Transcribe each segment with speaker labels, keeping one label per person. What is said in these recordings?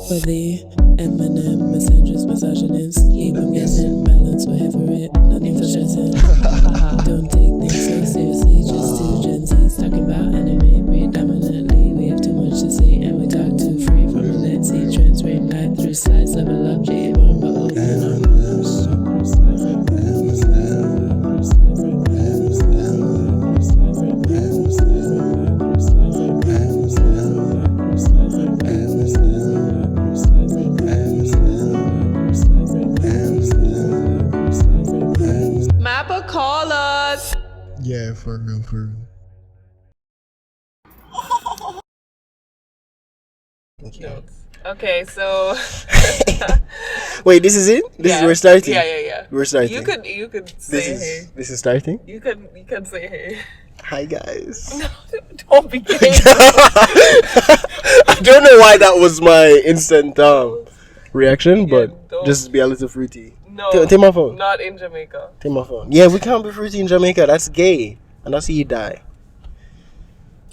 Speaker 1: For the Eminem, misandrist, misogynist. Keep them guessing, balance, whatever it. Nothing for stressing. Don't take things so seriously, just two Gen Z's talking about anime predominantly. We have too much to say and we talk too free from a let's see trends, rain light through slides, level up, J-Born, but open arms. Mappa, call us.
Speaker 2: Yeah, for real.
Speaker 1: No. Okay, so
Speaker 2: wait, this is it? We're starting.
Speaker 1: Yeah.
Speaker 2: We're starting.
Speaker 1: You could say hey.
Speaker 2: This is starting?
Speaker 1: You can say hey.
Speaker 2: Hi guys.
Speaker 1: No, don't be gay.
Speaker 2: I don't know why that was my instant reaction, but
Speaker 1: don't.
Speaker 2: just be a little fruity.
Speaker 1: No,
Speaker 2: take my phone.
Speaker 1: Not in Jamaica.
Speaker 2: Take my phone. Yeah, we can't be fruity in Jamaica. That's gay. And that's how you die.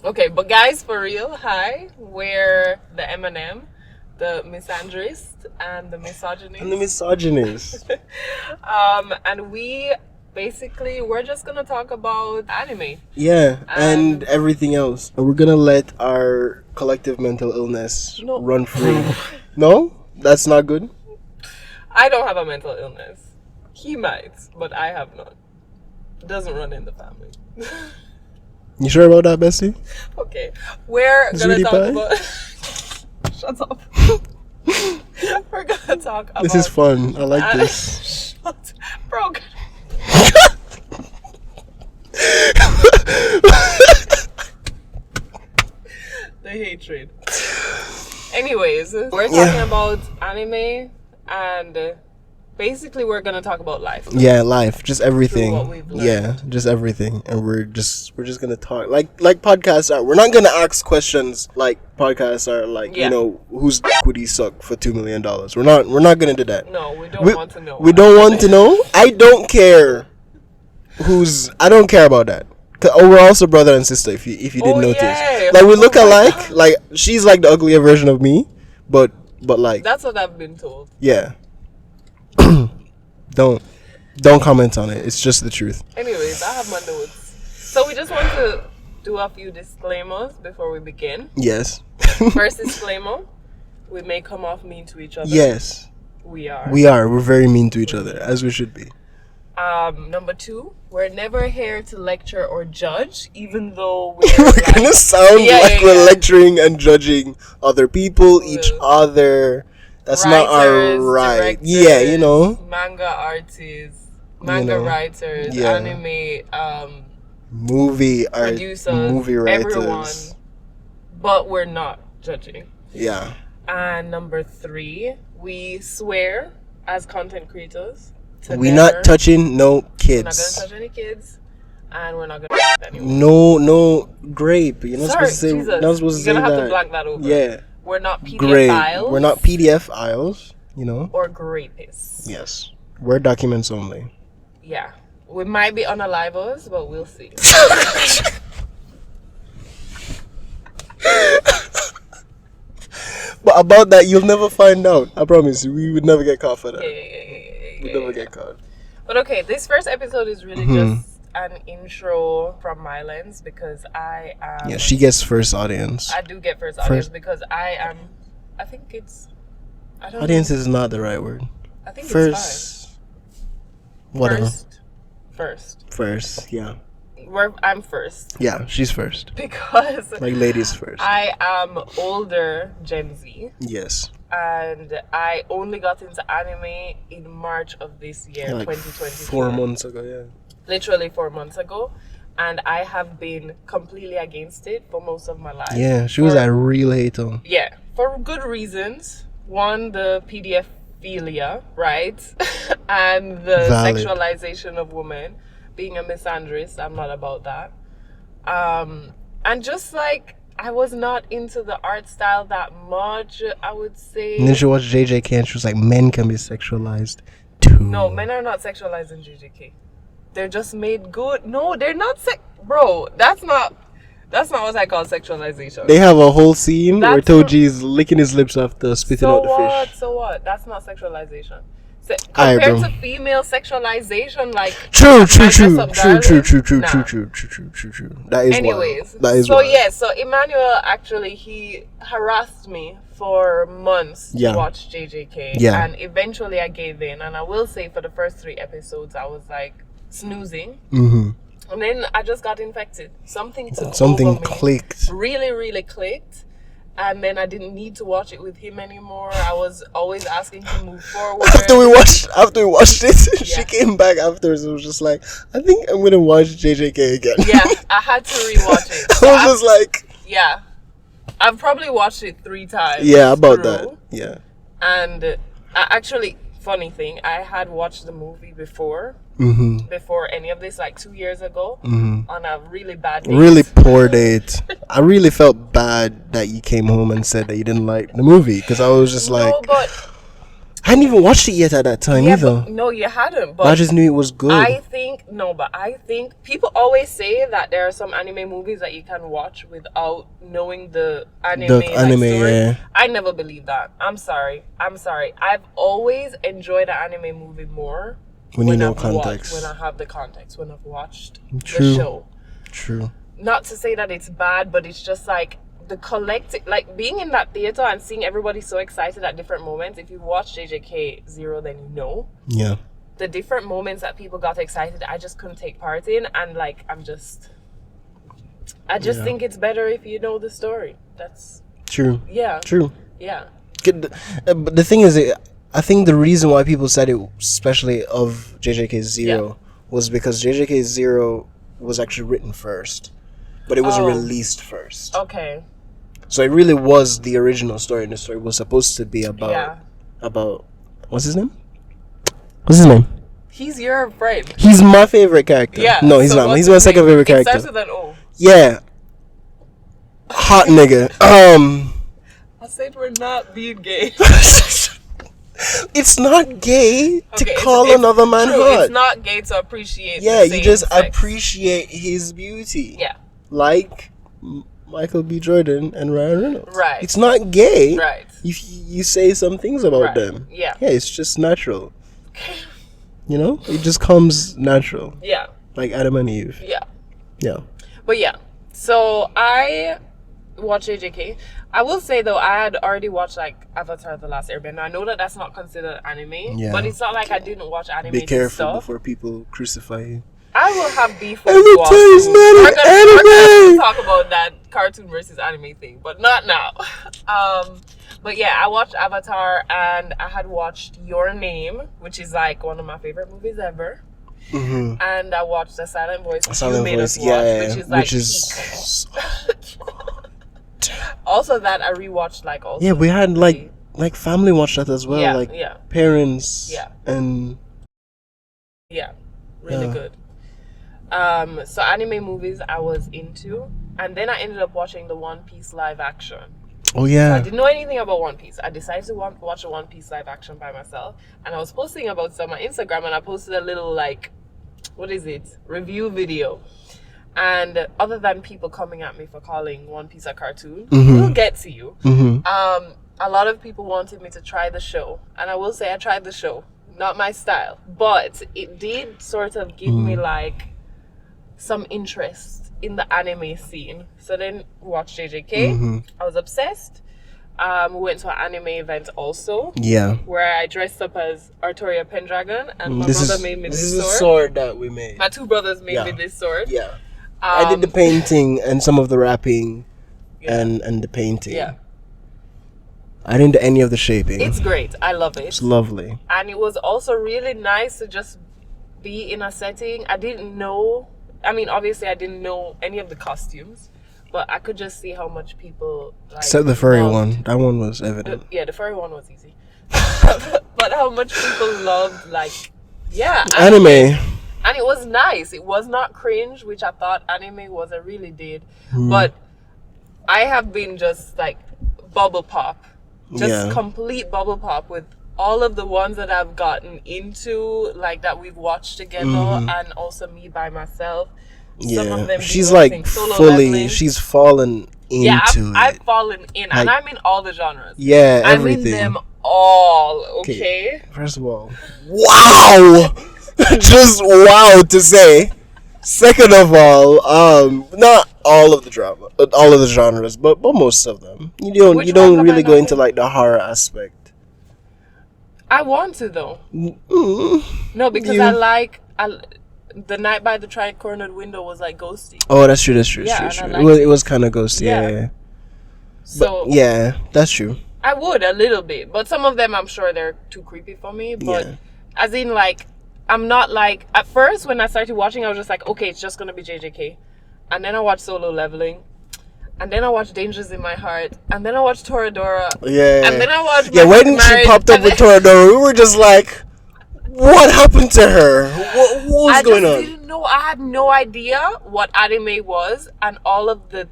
Speaker 1: Okay, but guys, for real, hi. We're the Eminem, the misandrist, and the misogynist. And we basically, we're just gonna talk about anime.
Speaker 2: Yeah, and everything else. And we're gonna let our collective mental illness run free. No? That's not good?
Speaker 1: I don't have a mental illness. He might, but I have none. Doesn't run in the family.
Speaker 2: You sure about that, Bessie?
Speaker 1: Okay, we're gonna talk about. Shut up. We're gonna talk about.
Speaker 2: This is fun. I like this.
Speaker 1: Shut, bro. The hatred. Anyways, we're talking about anime, and basically we're gonna talk about life.
Speaker 2: Yeah, life, just everything.
Speaker 1: What we've learned.
Speaker 2: Yeah, just everything, and we're just gonna talk like podcasts are. We're not gonna ask questions like podcasts are, like you know, whose dick would he suck for $2 million? We're not gonna do that.
Speaker 1: No, we don't want to know.
Speaker 2: We don't want to know. I don't care. I don't care about that. We're also brother and sister. If you didn't notice, like we look alike. Like she's like the uglier version of me, but like
Speaker 1: that's what I've been told.
Speaker 2: Yeah. Don't comment on it. It's just the truth.
Speaker 1: Anyways, I have my notes. So we just want to do a few disclaimers before we begin.
Speaker 2: Yes.
Speaker 1: First disclaimer: we may come off mean to each other.
Speaker 2: Yes.
Speaker 1: We are.
Speaker 2: We're very mean to each other, as we should be.
Speaker 1: Number 2, we're never here to lecture or judge, even though we're
Speaker 2: gonna sound we're lecturing and judging other people, each other. That's
Speaker 1: writers,
Speaker 2: not our right.
Speaker 1: Yeah,
Speaker 2: you know.
Speaker 1: Manga artists, writers, anime,
Speaker 2: movie
Speaker 1: producers,
Speaker 2: movie writers.
Speaker 1: Everyone. But we're not judging.
Speaker 2: Yeah.
Speaker 1: And number 3, we swear as content creators.
Speaker 2: We're not touching no kids.
Speaker 1: We're not gonna touch any kids, and we're not gonna anyone.
Speaker 2: No grape. You're not supposed to say.
Speaker 1: Jesus.
Speaker 2: Not supposed to say
Speaker 1: You're gonna have
Speaker 2: that.
Speaker 1: to blank that over.
Speaker 2: Yeah.
Speaker 1: We're not PDF
Speaker 2: grape.
Speaker 1: files.
Speaker 2: We're not PDF files. You know.
Speaker 1: Or grapists.
Speaker 2: Yes. Word documents only.
Speaker 1: Yeah. We might be unalivers, but we'll see.
Speaker 2: But about that, you'll never find out. I promise you. We would never get caught for that. We'd never get caught.
Speaker 1: But okay, this first episode is really just an intro from my lens, because I am...
Speaker 2: Yeah, she gets first audience.
Speaker 1: I do get first audience because I think it's... I don't
Speaker 2: audience
Speaker 1: know.
Speaker 2: is not the right word.
Speaker 1: I think
Speaker 2: first,
Speaker 1: it's fine.
Speaker 2: Whatever.
Speaker 1: First,
Speaker 2: yeah.
Speaker 1: I'm first.
Speaker 2: Yeah, she's first.
Speaker 1: Because...
Speaker 2: like ladies first.
Speaker 1: I am older Gen Z.
Speaker 2: Yes.
Speaker 1: And I only got into anime in March of this year,
Speaker 2: like
Speaker 1: 2020.
Speaker 2: 4 months ago, yeah.
Speaker 1: Literally 4 months ago. And I have been completely against it for most of my life.
Speaker 2: Yeah, she was a real hater.
Speaker 1: Yeah, for good reasons. One, the PDF philia, right? And the sexualization of women. Being a misandrist, I'm not about that. And just like, I was not into the art style that much, I would say.
Speaker 2: And then she watched JJK and she was like, men can be sexualized too.
Speaker 1: No, men are not sexualized in JJK. They're just made good. No, they're not bro, that's not...
Speaker 3: That's not what I call sexualization.
Speaker 2: They have a whole scene where
Speaker 3: That's
Speaker 2: Toji is licking his lips after spitting out the fish.
Speaker 3: So what? That's not sexualization.
Speaker 2: Alright,
Speaker 3: Compared
Speaker 2: bro.
Speaker 3: to female sexualization, like
Speaker 2: True. That is
Speaker 3: anyways,
Speaker 2: wild. That is
Speaker 3: so
Speaker 2: wild.
Speaker 3: yeah, so Emmanuel actually he harassed me for months to watch JJK, and eventually I gave in. And I will say, for the first 3 episodes, I was like snoozing, and then I just got infected. Something
Speaker 2: clicked.
Speaker 3: Really, really clicked. And then I didn't need to watch it with him anymore. I was always asking to move forward.
Speaker 2: After we watched it, she came back afterwards and was just like, I think I'm gonna watch JJK again.
Speaker 3: Yeah, I had to rewatch it.
Speaker 2: So I was just like,
Speaker 3: yeah, I've probably watched it 3 times.
Speaker 2: Yeah, about that. Yeah.
Speaker 3: And actually, funny thing, I had watched the movie before any of this, like 2 years ago, on a really bad date.
Speaker 2: Really poor date. I really felt bad that you came home and said that you didn't like the movie, because I was just like, I hadn't even watched it yet at that time either.
Speaker 3: No, you hadn't. But
Speaker 2: I just knew it was good.
Speaker 3: I think people always say that there are some anime movies that you can watch without knowing the anime story. Yeah. I never believed that. I'm sorry. I've always enjoyed an anime movie more
Speaker 2: when you know context.
Speaker 3: When I have the context, when I've watched
Speaker 2: True.
Speaker 3: the show.
Speaker 2: True.
Speaker 3: Not to say that it's bad, but it's just like the collective, like being in that theater and seeing everybody so excited at different moments. If you watch JJK Zero, then you know.
Speaker 2: Yeah.
Speaker 3: The different moments that people got excited, I just couldn't take part in, and like I just think it's better if you know the story. That's
Speaker 2: true.
Speaker 3: Yeah.
Speaker 2: True.
Speaker 3: Yeah.
Speaker 2: But the thing is, I think the reason why people said it, especially of JJK Zero, was because JJK Zero was actually written first, but it wasn't released first.
Speaker 3: Okay.
Speaker 2: So it really was the original story, and the story was supposed to be about what's his name?
Speaker 3: He's your friend.
Speaker 2: He's my favorite character.
Speaker 3: Yeah.
Speaker 2: No, he's not. He's my second favorite character.
Speaker 3: It starts with an O.
Speaker 2: Yeah. Hot nigga.
Speaker 3: I said we're not being gay.
Speaker 2: It's not gay to call another man hot.
Speaker 3: It's not gay to appreciate.
Speaker 2: Yeah, you just appreciate his beauty.
Speaker 3: Yeah.
Speaker 2: Like Michael B. Jordan and Ryan Reynolds.
Speaker 3: Right.
Speaker 2: It's not gay.
Speaker 3: Right.
Speaker 2: If you say some things about them.
Speaker 3: Yeah.
Speaker 2: Yeah, it's just natural. You know? It just comes natural.
Speaker 3: Yeah.
Speaker 2: Like Adam and Eve.
Speaker 3: Yeah.
Speaker 2: Yeah.
Speaker 3: But yeah. So I watched JJK. I will say though, I had already watched like Avatar: The Last Airbender. I know that that's not considered anime, but it's not like I didn't watch anime. Be
Speaker 2: careful before people crucify you.
Speaker 3: I will have beef with
Speaker 2: you all. We're
Speaker 3: gonna talk about that cartoon versus anime thing, but not now. But yeah, I watched Avatar, and I had watched Your Name, which is like one of my favorite movies ever. And I watched The Silent Voice, which you made us watch, which is also that I rewatched like also.
Speaker 2: Yeah, we had like family watch that as well, parents and
Speaker 3: really good. So anime movies I was into, and then I ended up watching the One Piece live action.
Speaker 2: Oh yeah.
Speaker 3: So I didn't know anything about One Piece. I decided to watch a One Piece live action by myself, and I was posting about stuff on my Instagram, and I posted a little review video. And other than people coming at me for calling One Piece a cartoon, we'll get to you. A lot of people wanted me to try the show, and I will say I tried the show. Not my style, but it did sort of give me like some interest in the anime scene. So then watched JJK. I was obsessed. We went to an anime event also. Yeah. Where I dressed up as Artoria Pendragon, and my brother made me this sword. This is a
Speaker 2: sword that we made.
Speaker 3: My 2 brothers made me this sword.
Speaker 2: Yeah. I did the painting and some of the wrapping and the painting. Yeah. I didn't do any of the shaping.
Speaker 3: It's great. I love it.
Speaker 2: It's lovely.
Speaker 3: And it was also really nice to just be in a setting. Obviously I didn't know any of the costumes, but I could just see how much people
Speaker 2: except the furry one. That one was evident.
Speaker 3: The furry one was easy. But how much people loved
Speaker 2: anime.
Speaker 3: And it was nice. It was not cringe, which I thought anime was. I really did. But I have been just like bubble pop. Just complete bubble pop with all of the ones that I've gotten into, like that we've watched together, and also me by myself. Some of them
Speaker 2: she's
Speaker 3: watching
Speaker 2: like
Speaker 3: Solo
Speaker 2: fully.
Speaker 3: Leveling.
Speaker 2: She's fallen into
Speaker 3: I've
Speaker 2: it.
Speaker 3: fallen in, and I'm in all the genres.
Speaker 2: Yeah,
Speaker 3: I'm
Speaker 2: everything.
Speaker 3: in them all. Okay.
Speaker 2: First of all, wow, just wow to say. Second of all, not all of the drama, all of the genres, but most of them. You don't
Speaker 3: Which
Speaker 2: you don't
Speaker 3: ones am I
Speaker 2: really go
Speaker 3: not
Speaker 2: into
Speaker 3: in?
Speaker 2: like the horror aspect.
Speaker 3: I want to though.
Speaker 2: Mm.
Speaker 3: No, because
Speaker 2: You-
Speaker 3: I like The Night by the Tri-Cornered Window was like ghosty.
Speaker 2: Oh, that's true. That's true.
Speaker 3: Yeah,
Speaker 2: That's
Speaker 3: and
Speaker 2: true.
Speaker 3: I
Speaker 2: It was,
Speaker 3: liked
Speaker 2: it was kind of ghosty.
Speaker 3: Yeah.
Speaker 2: Yeah.
Speaker 3: So
Speaker 2: But yeah, that's true.
Speaker 3: I would a little bit, but some of them I'm sure they're too creepy for me. But
Speaker 2: Yeah.
Speaker 3: as in like, I'm not like, at first when I started watching, I was just like, okay, it's just gonna be JJK, and then I watched Solo Leveling, and then I watched Dangers in My Heart, and then I watched Toradora,
Speaker 2: Yeah.
Speaker 3: and then I watched
Speaker 2: Yeah,
Speaker 3: Magic
Speaker 2: when
Speaker 3: Marriage,
Speaker 2: she popped up
Speaker 3: and
Speaker 2: with
Speaker 3: then-
Speaker 2: Toradora, we were just like, what happened to her? What was
Speaker 3: I
Speaker 2: going
Speaker 3: just
Speaker 2: on?
Speaker 3: didn't know. I had no idea what anime was and all of the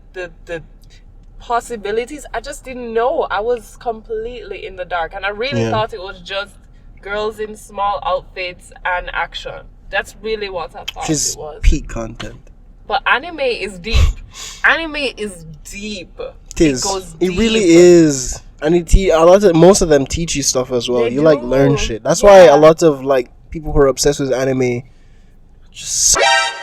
Speaker 3: possibilities. I just didn't know. I was completely in the dark, and I really
Speaker 2: Yeah.
Speaker 3: thought it was just girls in small outfits and action. That's really what I thought
Speaker 2: Just
Speaker 3: it was.
Speaker 2: peak content.
Speaker 3: But anime is deep. Anime is deep.
Speaker 2: It is.
Speaker 3: goes
Speaker 2: It
Speaker 3: deep.
Speaker 2: really is. And most of them teach you stuff as well.
Speaker 3: They
Speaker 2: You like
Speaker 3: do.
Speaker 2: learn shit. That's why
Speaker 3: Yeah.
Speaker 2: a lot of like people who are obsessed with anime just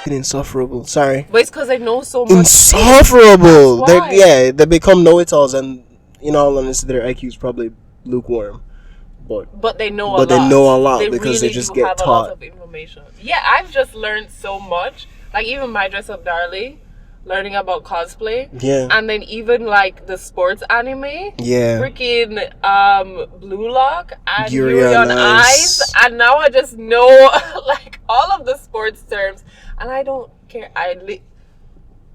Speaker 2: insufferable. Sorry.
Speaker 3: But it's because I know so much.
Speaker 2: Insufferable.
Speaker 3: That's why.
Speaker 2: They become know-it-alls, and in all honesty, their IQ is probably lukewarm.
Speaker 3: But they know
Speaker 2: But
Speaker 3: a lot.
Speaker 2: they know a lot
Speaker 3: They
Speaker 2: because they
Speaker 3: really
Speaker 2: just
Speaker 3: do
Speaker 2: get
Speaker 3: have
Speaker 2: taught.
Speaker 3: a lot of information. Yeah, I've just learned so much. Like even My Dress Up Darling, learning about cosplay.
Speaker 2: Yeah.
Speaker 3: And then even like the sports anime.
Speaker 2: Yeah.
Speaker 3: Freaking Blue Lock and
Speaker 2: Yuri
Speaker 3: Yuri
Speaker 2: on
Speaker 3: on
Speaker 2: Ice.
Speaker 3: Ice. And now I just know like all of the sports terms. And I don't care.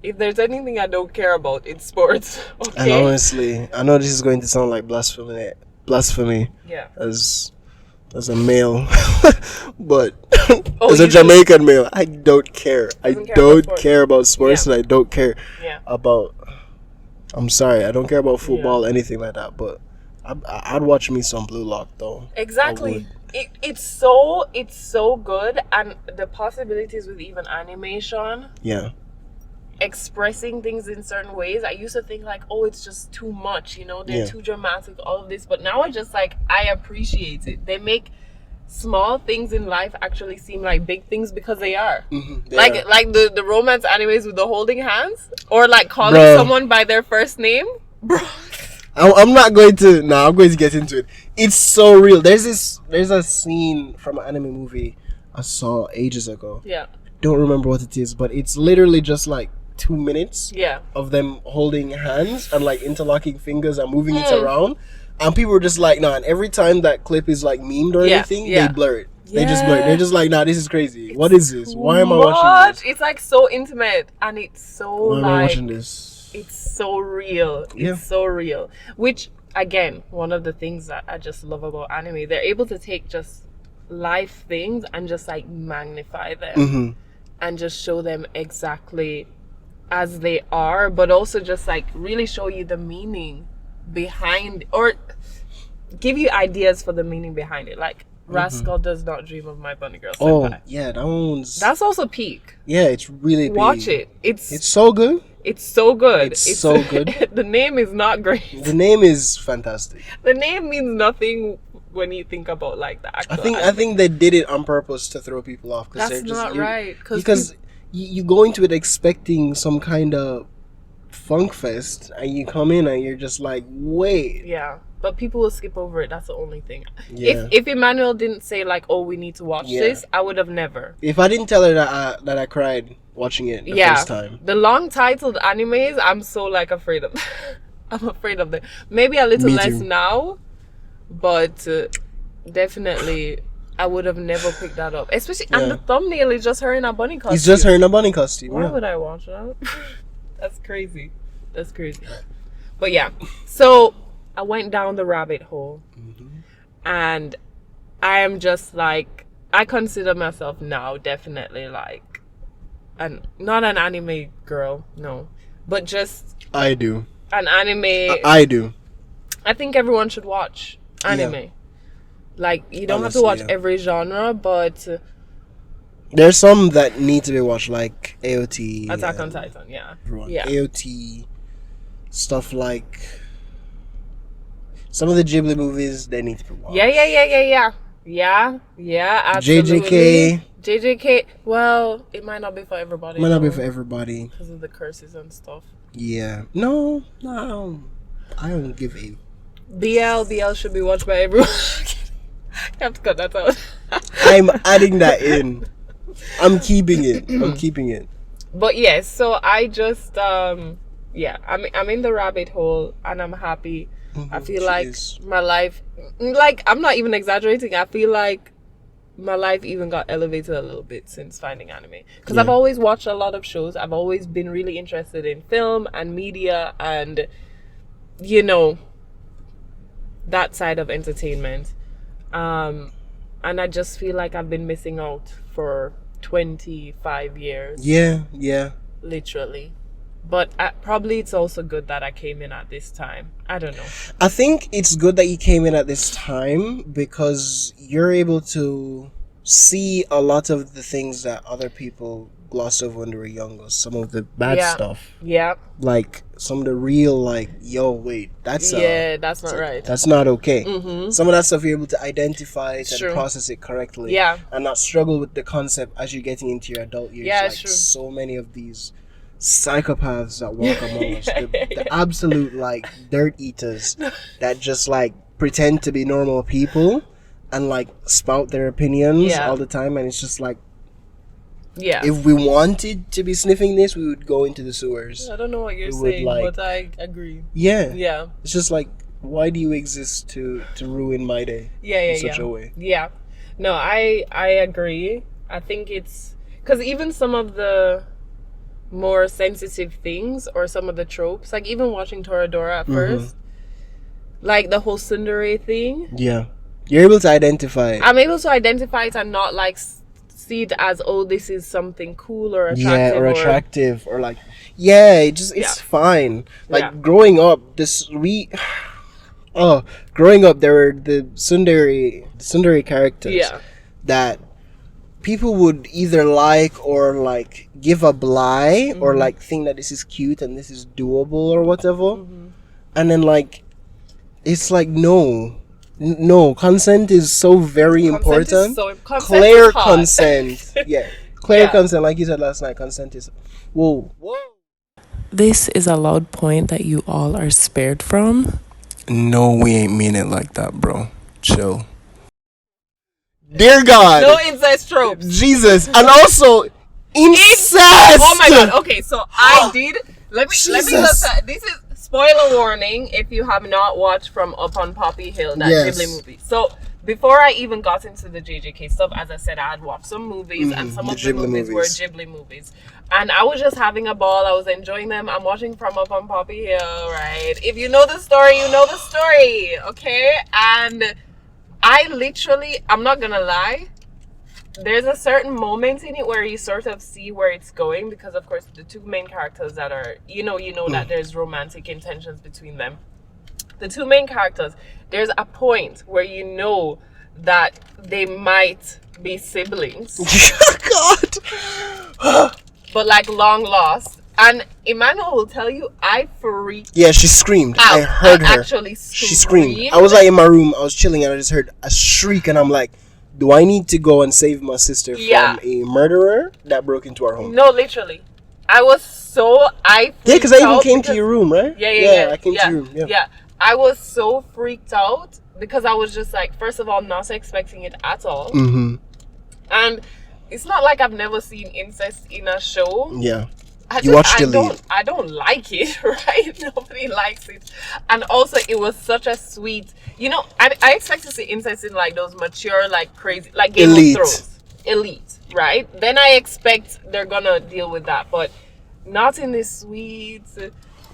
Speaker 3: If there's anything I don't care about, it's sports.
Speaker 2: And
Speaker 3: Okay.
Speaker 2: honestly, I know this is going to sound like blasphemy
Speaker 3: Yeah.
Speaker 2: as a male, but
Speaker 3: Oh,
Speaker 2: as a
Speaker 3: you do?
Speaker 2: Jamaican male, I don't care. I
Speaker 3: Doesn't care about
Speaker 2: don't
Speaker 3: sports.
Speaker 2: care about sports,
Speaker 3: Yeah.
Speaker 2: and I don't care
Speaker 3: Yeah.
Speaker 2: about. I'm sorry, I don't care about football, anything like that. But I'd watch me some Blue Lock though. I
Speaker 3: Exactly.
Speaker 2: would.
Speaker 3: It's so good, and the possibilities with even animation,
Speaker 2: Yeah.
Speaker 3: expressing things in certain ways. I used to think like, oh, it's just too much, they're
Speaker 2: Yeah.
Speaker 3: too dramatic, all of this. But now I just like, I appreciate it. They make small things in life actually seem like big things because they are.
Speaker 2: Mm-hmm.
Speaker 3: Like the romance animes with the holding hands, or like calling
Speaker 2: Bro.
Speaker 3: someone by their first name. Bro.
Speaker 2: I'm not going to. No, I'm going to get into it. It's so real. There's a scene from an anime movie I saw ages ago.
Speaker 3: Yeah.
Speaker 2: Don't remember what it is, but it's literally just like 2 minutes
Speaker 3: Yeah.
Speaker 2: of them holding hands and like interlocking fingers and moving it around, and people were just like, nah. And every time that clip is like memed or
Speaker 3: Yeah,
Speaker 2: anything,
Speaker 3: yeah.
Speaker 2: they blur it. They just blur it.
Speaker 3: Yeah.
Speaker 2: They're just like, nah, this is crazy. What is this? Why am I watching
Speaker 3: What?
Speaker 2: this?
Speaker 3: It's like so intimate, and it's so
Speaker 2: Why am I
Speaker 3: like
Speaker 2: watching this?
Speaker 3: it's so real.
Speaker 2: Yeah.
Speaker 3: It's so real. Which again, one of the things that I just love about anime, they're able to take just life things and just like magnify them
Speaker 2: Mm-hmm.
Speaker 3: and just show them exactly as they are, but also just like really show you the meaning behind, or give you ideas for the meaning behind it. Like Rascal Does Not Dream of My Bunny Girl Senpai.
Speaker 2: Oh yeah, that one's.
Speaker 3: That's also peak.
Speaker 2: Yeah, it's really big.
Speaker 3: Watch it. It's
Speaker 2: so good.
Speaker 3: It's so good.
Speaker 2: It's so good.
Speaker 3: The name is not great.
Speaker 2: The name is fantastic.
Speaker 3: The name means nothing when you think about like the actual.
Speaker 2: I think they did it on purpose to throw people off.
Speaker 3: That's not right.
Speaker 2: Because you go into it expecting some kind of funk fest, and you come in and you're just like, wait.
Speaker 3: Yeah, but people will skip over it. That's the only thing.
Speaker 2: Yeah.
Speaker 3: If Emmanuel didn't say like, "Oh, we need to watch
Speaker 2: Yeah.
Speaker 3: this," I would have never.
Speaker 2: If I didn't tell her that I cried watching it the first time.
Speaker 3: The long titled animes, I'm so like afraid of. I'm afraid of them. Maybe a little
Speaker 2: Me
Speaker 3: less
Speaker 2: too.
Speaker 3: now, but definitely I would have never picked that up. Especially, and
Speaker 2: Yeah.
Speaker 3: the thumbnail is just her in a bunny costume.
Speaker 2: It's just her in a bunny costume.
Speaker 3: Why
Speaker 2: Yeah.
Speaker 3: would I watch that? That's crazy. That's crazy. But yeah, so I went down the rabbit hole, and I am just like, I consider myself now definitely like, not an anime girl, no, but just
Speaker 2: I do.
Speaker 3: an anime.
Speaker 2: I do.
Speaker 3: I think everyone should watch anime.
Speaker 2: Yeah.
Speaker 3: Like, you don't have to
Speaker 2: Honestly,
Speaker 3: watch
Speaker 2: yeah.
Speaker 3: every genre, but
Speaker 2: There's some that need to be watched, like AOT.
Speaker 3: Attack on Titan, yeah.
Speaker 2: AOT, stuff like some of the Ghibli movies, they need to be watched.
Speaker 3: Yeah, absolutely. JJK, well, it might not be for everybody. Because of the curses and stuff.
Speaker 2: Yeah. No, I don't give a...
Speaker 3: BL should be watched by everyone. You have to cut that out.
Speaker 2: I'm adding that in. I'm keeping it.
Speaker 3: But yes, so I just I'm in the rabbit hole and I'm happy. I feel like my life, like, I'm not even exaggerating. I feel like my life even got elevated a little bit since finding anime. Because I've always watched a lot of shows. I've always been really interested in film and media and, you know, that side of entertainment. And I just feel like I've been missing out for 25 years.
Speaker 2: Yeah.
Speaker 3: Literally. But probably it's also good that I came in at this time. I don't know.
Speaker 2: I think it's good that you came in at this time because you're able to see a lot of the things that other people gloss over when they were younger. Some of the bad stuff.
Speaker 3: Yeah.
Speaker 2: Like some of the real, like, yo, wait, that's
Speaker 3: not right.
Speaker 2: That's not okay.
Speaker 3: Mm-hmm.
Speaker 2: Some of that stuff you're able to identify it and process it correctly.
Speaker 3: Yeah.
Speaker 2: And not struggle with the concept as you're getting into your adult years.
Speaker 3: Yeah,
Speaker 2: like
Speaker 3: true.
Speaker 2: so many of these psychopaths that walk among us, the absolute like dirt eaters that just like pretend to be normal people and like spout their opinions all the time, and it's just like, if we wanted to be sniffing this, we would go into the sewers.
Speaker 3: I don't know what you're saying, but I agree.
Speaker 2: Yeah, it's just like, why do you exist to ruin my day in such a way?
Speaker 3: No, I agree. I think it's because even some of the more sensitive things or some of the tropes, like even watching Toradora at first, like the whole tsundere thing,
Speaker 2: you're able to identify it.
Speaker 3: I'm able to identify it and not like see it as, oh, this is something cool or attractive
Speaker 2: or like it's fine. Like growing up growing up there were the tsundere characters that people would either like or like give a lie or like think that this is cute and this is doable or whatever, and then like it's like no, consent is so very important. Clear consent. Consent, like you said last night. Consent is whoa.
Speaker 1: This is a loud point that you all are spared from.
Speaker 2: No, we ain't mean it like that, bro. Chill. Dear God.
Speaker 3: No incest tropes.
Speaker 2: Jesus. And also incest.
Speaker 3: Oh my God. Okay, so I did. Let me just say, this is spoiler warning if you have not watched From Up on Poppy Hill, that Ghibli movie. So before I even got into the JJK stuff, as I said, I had watched some movies and some of the movies were Ghibli movies. And I was just having a ball. I was enjoying them. I'm watching From Up on Poppy Hill, right? If you know the story, you know the story, okay? And I literally, I'm not gonna lie, there's a certain moment in it where you sort of see where it's going, because of course the two main characters that are, you know that there's romantic intentions between them. The two main characters, there's a point where you know that they might be siblings.
Speaker 2: God.
Speaker 3: But like long lost. And Emmanuel will tell you, I freaked
Speaker 2: Yeah, she screamed.
Speaker 3: out.
Speaker 2: I heard her.
Speaker 3: Actually
Speaker 2: She screamed. I was like in my room, I was chilling, and I just heard a shriek, and I'm like, do I need to go and save my sister from a murderer that broke into our home?
Speaker 3: No, literally. I was so...
Speaker 2: because I even came to your room, right? I came to your room.
Speaker 3: Yeah. I was so freaked out because I was just like, first of all, not expecting it at all. And it's not like I've never seen incest in a show.
Speaker 2: Yeah. You watched the lead.
Speaker 3: I don't like it, right? Nobody likes it. And also, it was such a sweet... You know, I expect to see incest in like those mature, like crazy... Like Game of Thrones. Elite, right? Then I expect they're gonna deal with that. But not in this sweet...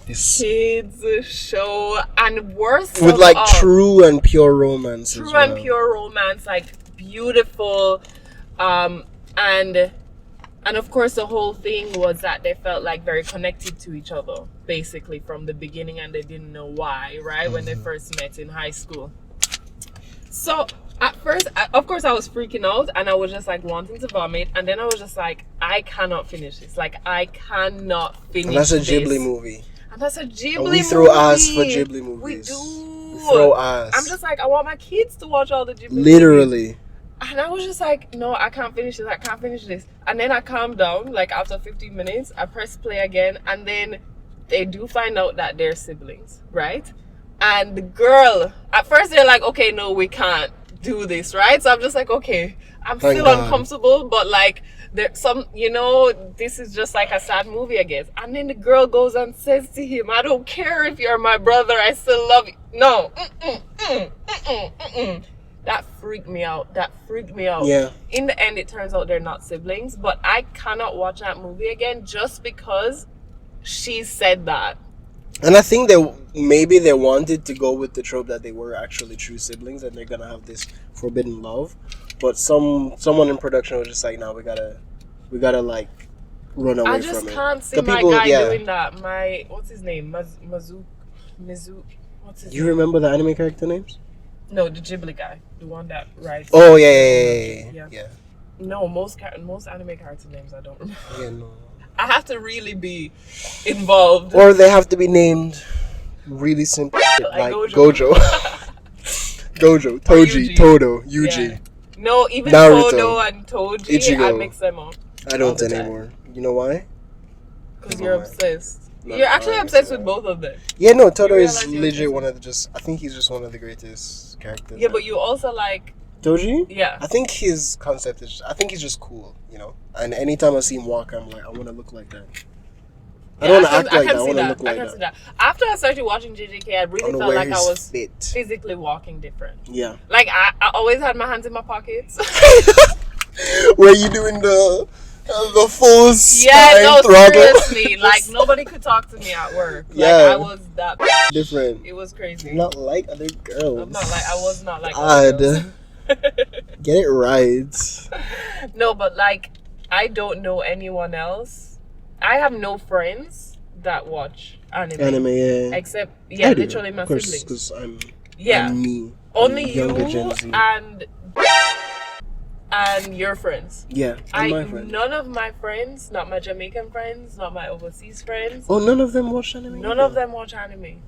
Speaker 3: kids show. And worse
Speaker 2: with like true and pure romance.
Speaker 3: And pure romance, like beautiful. And of course the whole thing was that they felt like very connected to each other basically from the beginning, and they didn't know why, right? When they first met in high school. So At first, of course, I was freaking out and I was just like wanting to vomit. And then I was just like, I cannot finish this. Like, I cannot finish this.
Speaker 2: And that's a Ghibli movie.
Speaker 3: And that's a Ghibli movie.
Speaker 2: And we throw ass for Ghibli movies.
Speaker 3: We do.
Speaker 2: We throw ass.
Speaker 3: I'm just like, I want my kids to watch all the Ghibli
Speaker 2: Literally.
Speaker 3: movies. And I was just like, no, I can't finish this. I can't finish this. And then I calmed down. Like, after 15 minutes, I press play again. And then they do find out that they're siblings, right? And the girl, at first they're like, okay, no, we can't do this, right? So I'm just like, okay, I'm
Speaker 2: Thank
Speaker 3: still
Speaker 2: God.
Speaker 3: uncomfortable, but like there's some, this is just like a sad movie, I guess. And then the girl goes and says to him, I don't care if you're my brother, I still love you. No. That freaked me out.
Speaker 2: Yeah.
Speaker 3: In the end, it turns out they're not siblings, but I cannot watch that movie again just because she said that.
Speaker 2: And I think maybe they wanted to go with the trope that they were actually true siblings and they're gonna have this forbidden love, but someone in production was just like, no, we gotta like run away from it.
Speaker 3: I just can't see my guy doing that. What's his name? Mizu. What's his name?
Speaker 2: You remember the anime character names?
Speaker 3: No, the Ghibli guy, the one that writes.
Speaker 2: Oh yeah.
Speaker 3: No, most anime character names I don't remember.
Speaker 2: Yeah, no.
Speaker 3: I have to really be involved.
Speaker 2: Or they have to be named really simple, like Gojo. Gojo, Toji,
Speaker 3: Yuji.
Speaker 2: Todo, Yuji.
Speaker 3: Yeah. No, even
Speaker 2: Naruto,
Speaker 3: Todo and Toji,
Speaker 2: Ichigo.
Speaker 3: I mix them up.
Speaker 2: I don't anymore. You know why?
Speaker 3: Because you're obsessed.
Speaker 2: No,
Speaker 3: You're actually obsessed with both of them.
Speaker 2: Yeah, no, Todo is
Speaker 3: realize you're
Speaker 2: legit
Speaker 3: obsessed
Speaker 2: one of the I think he's just one of the greatest characters.
Speaker 3: Yeah, but you also like...
Speaker 2: Toji?
Speaker 3: Yeah.
Speaker 2: I think his concept is... I think he's just cool, And anytime I see him walk, I'm like, I want to look like that. I don't want to act like that. I want to look like that.
Speaker 3: After I started watching JJK, I really felt like I was physically walking different.
Speaker 2: Yeah.
Speaker 3: Like, I always had my hands in my pockets.
Speaker 2: Were you doing the full
Speaker 3: throttle? Seriously. Like, nobody could talk to me at work. Like,
Speaker 2: Yeah.
Speaker 3: I was that
Speaker 2: different.
Speaker 3: It was crazy.
Speaker 2: Not like other girls.
Speaker 3: I was not like other girls.
Speaker 2: Get it right.
Speaker 3: No, but like, I don't know anyone else. I have no friends that watch anime. Yeah. Except, literally my siblings.
Speaker 2: Because I'm me.
Speaker 3: Only you
Speaker 2: Gen Z.
Speaker 3: and your friends.
Speaker 2: Yeah, and my friends.
Speaker 3: None of my friends, not my Jamaican friends, not my overseas friends.
Speaker 2: Oh, none of them watch anime?
Speaker 3: None of them watch anime.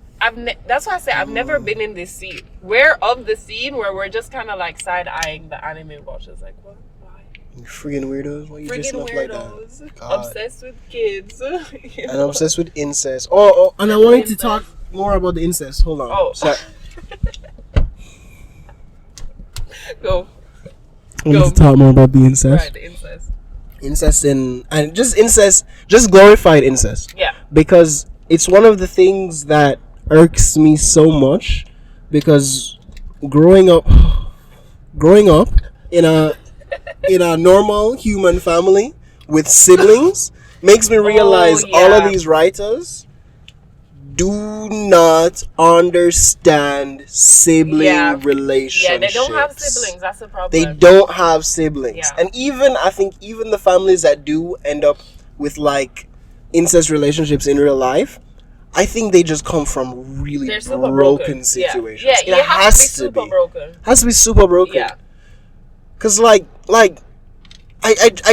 Speaker 3: That's why I say I've never been in this scene. We're of the scene where we're just kind of like side-eyeing the anime watchers. Like, what? Why?
Speaker 2: You friggin' weirdos. Why you dressing up like that? God.
Speaker 3: Obsessed with kids.
Speaker 2: And I'm obsessed with incest. Oh, and I wanted to talk more about the incest. Hold on.
Speaker 3: Oh.
Speaker 2: Sorry.
Speaker 3: Go.
Speaker 2: I wanted to talk more about the incest.
Speaker 3: Right, the incest.
Speaker 2: Incest and just incest, just glorified incest.
Speaker 3: Yeah.
Speaker 2: Because it's one of the things that irks me so much, because growing up in a normal human family with siblings makes me realize all of these writers do not understand sibling relationships.
Speaker 3: Yeah, they don't have siblings. That's the problem.
Speaker 2: They don't have siblings.
Speaker 3: Yeah.
Speaker 2: And I think even the families that do end up with like incest relationships in real life, I think they just come from really broken situations.
Speaker 3: Yeah, it has to be super broken.
Speaker 2: Has to be super broken.
Speaker 3: Yeah.
Speaker 2: Cause I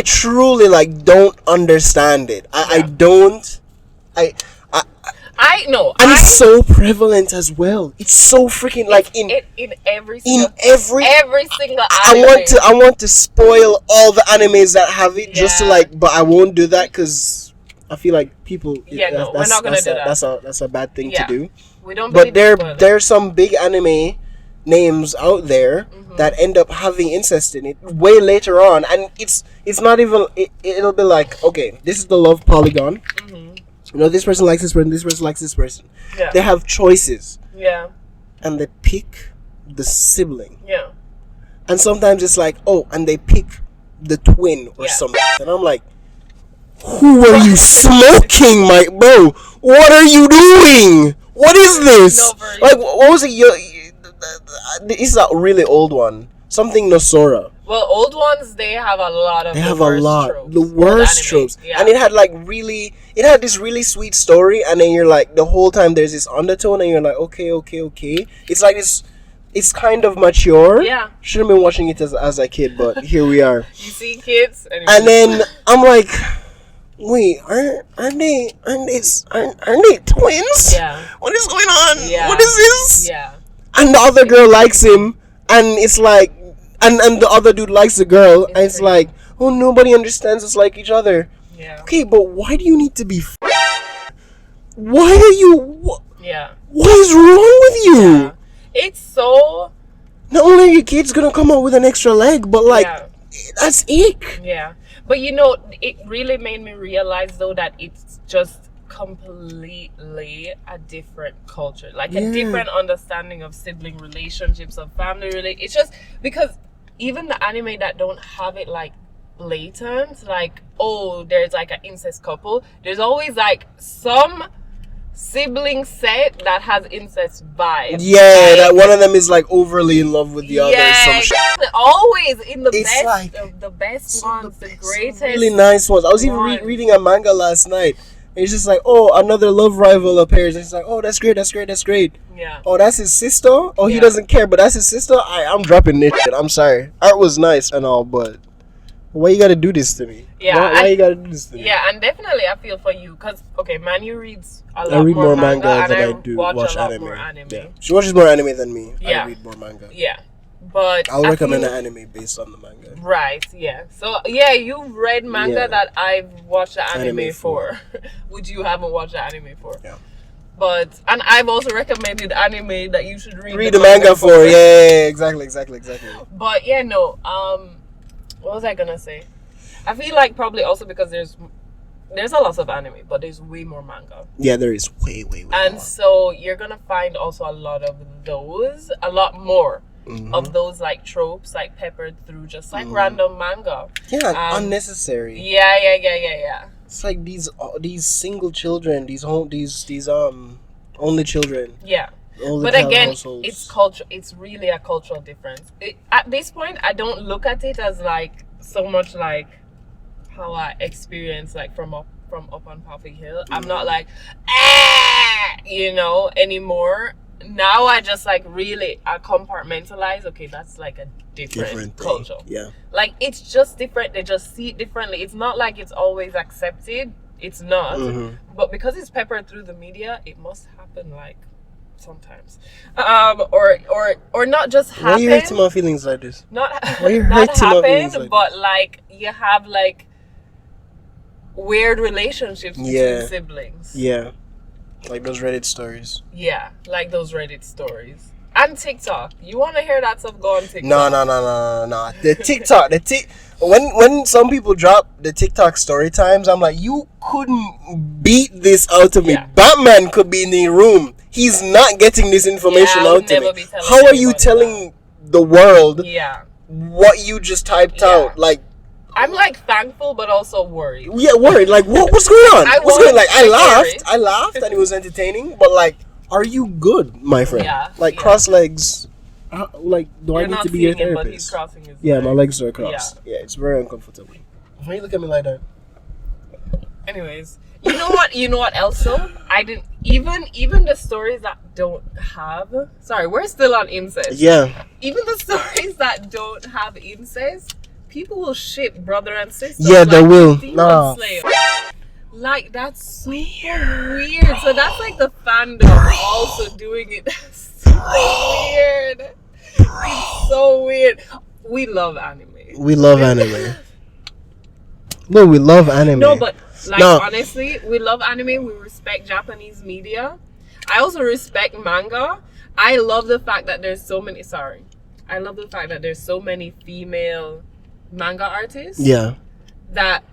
Speaker 2: truly like don't understand it. I know. And it's so prevalent as well. It's so freaking like in
Speaker 3: every single
Speaker 2: anime. I want to spoil all the animes that have it just to like, but I won't do that because I feel like people.
Speaker 3: We're not gonna do that.
Speaker 2: That's a bad thing to do.
Speaker 3: We don't.
Speaker 2: But there's some big anime names out there that end up having incest in it way later on, and it's not even. It'll be like, okay, this is the love polygon. This person likes this person, this person likes this person. Yeah. They have choices.
Speaker 3: Yeah.
Speaker 2: And they pick the sibling.
Speaker 3: Yeah.
Speaker 2: And sometimes it's like, and they pick the twin or something. And I'm like, who are you smoking, my bro? What are you doing? What is this? Like, what was it? It's a really old one. Something Nosora.
Speaker 3: Well, old ones, they have a lot of
Speaker 2: the worst tropes. Yeah. And it had this really sweet story, and then you're like, the whole time there's this undertone, and you're like, okay. It's like this it's kind of mature.
Speaker 3: Yeah.
Speaker 2: Shouldn't have been watching it as a kid, but here we are.
Speaker 3: You see kids,
Speaker 2: and then I'm like, wait, aren't they twins?
Speaker 3: Yeah.
Speaker 2: What is going on?
Speaker 3: Yeah.
Speaker 2: What is this?
Speaker 3: Yeah.
Speaker 2: And the other girl likes him, and it's like, and the other dude likes the girl, and it's like, oh, nobody understands us like each other.
Speaker 3: Yeah.
Speaker 2: Okay, but why do you need to be? Why are you?
Speaker 3: Yeah.
Speaker 2: What is wrong with you?
Speaker 3: Yeah. It's so.
Speaker 2: Not only are your kids gonna come out with an extra leg, but like, that's ick.
Speaker 3: Yeah. But you know, it really made me realize though that it's just completely a different culture, like a different understanding of sibling relationships, of family it's just because even the anime that don't have it like blatant, like, oh, there's like an incest couple, there's always like some sibling set that has incest vibes.
Speaker 2: Yeah,
Speaker 3: like,
Speaker 2: that one of them is like overly in love with the other. Some shit.
Speaker 3: Always in the
Speaker 2: It's
Speaker 3: best,
Speaker 2: like,
Speaker 3: the best ones, the greatest,
Speaker 2: really nice ones. I was even reading a manga last night. It's just like, oh, another love rival appears. It's like, oh, that's great.
Speaker 3: Yeah.
Speaker 2: Oh, that's his sister. Oh, he doesn't care, but that's his sister. I'm dropping this shit. I'm sorry. Art was nice and all, but why you gotta do this to me?
Speaker 3: Yeah.
Speaker 2: Why you gotta do this to me?
Speaker 3: Yeah, and definitely I feel for you because Manu reads a lot
Speaker 2: I read more
Speaker 3: manga
Speaker 2: manga than
Speaker 3: and
Speaker 2: I do
Speaker 3: watch
Speaker 2: watch
Speaker 3: a lot
Speaker 2: anime.
Speaker 3: more anime.
Speaker 2: Yeah. She watches more anime than me.
Speaker 3: Yeah.
Speaker 2: I read more manga.
Speaker 3: Yeah. But
Speaker 2: I'll recommend an anime based on the manga.
Speaker 3: Right, yeah. So yeah, you've read manga that I've watched the anime for. Which you haven't watched the anime for.
Speaker 2: Yeah.
Speaker 3: But and I've also recommended anime that you should read
Speaker 2: the manga for. Yeah, exactly.
Speaker 3: But yeah, no. What was I gonna say? I feel like probably also because there's a lot of anime, but there's way more manga.
Speaker 2: Yeah, there is way
Speaker 3: and
Speaker 2: more.
Speaker 3: So you're gonna find also a lot more of those like tropes like peppered through just like random manga.
Speaker 2: Yeah, unnecessary.
Speaker 3: Yeah.
Speaker 2: It's like these single children, these only children.
Speaker 3: Yeah.
Speaker 2: Only
Speaker 3: but again,
Speaker 2: households.
Speaker 3: it's culture. It's really a cultural difference. At this point, I don't look at it as like so much like how I experience like from up on Poppy Hill. I'm not like anymore. Now I just like really I compartmentalize. Okay, that's like a different culture.
Speaker 2: Yeah, like
Speaker 3: it's just different. They just see it differently. It's not like it's always accepted. It's not. But because it's peppered through the media, it must happen like sometimes, or not just happen.
Speaker 2: Why are you hurting my feelings like this?
Speaker 3: Not
Speaker 2: happen,
Speaker 3: but like you have like weird relationships between siblings.
Speaker 2: Yeah. Like those Reddit stories.
Speaker 3: Yeah, like those Reddit stories. And TikTok. You want to hear that stuff, go on TikTok.
Speaker 2: No. When some people drop the TikTok story times, I'm like, you couldn't beat this out of me.
Speaker 3: Yeah.
Speaker 2: Batman could be in the room. He's not getting this information out to me. How are you telling the world what you just typed out? Like,
Speaker 3: I'm like thankful, but also worried.
Speaker 2: Yeah, worried. Like, what's going on? What's going on? Like, I laughed, and it was entertaining. But like, are you good, my friend?
Speaker 3: Yeah.
Speaker 2: Like, cross legs. Like, do I need
Speaker 3: not
Speaker 2: to be your
Speaker 3: seeing him,
Speaker 2: therapist?
Speaker 3: but he's crossing his
Speaker 2: Yeah,
Speaker 3: legs.
Speaker 2: my legs are crossed. Yeah, it's very uncomfortable. Why you look at me like that?
Speaker 3: Anyways, you know what else though? I didn't even the stories that don't have. Sorry, we're still on incest.
Speaker 2: Yeah.
Speaker 3: Even the stories that don't have incest. People will ship brother and sister.
Speaker 2: Yeah, they will.
Speaker 3: No. Like, that's super weird. So that's like the fandom also doing it. That's so weird. It's so weird. We love anime.
Speaker 2: We love anime. No, we love anime.
Speaker 3: No, but like honestly, we love anime. We respect Japanese media. I also respect manga. I love the fact that there's so many. I love the fact that there's so many female manga artists that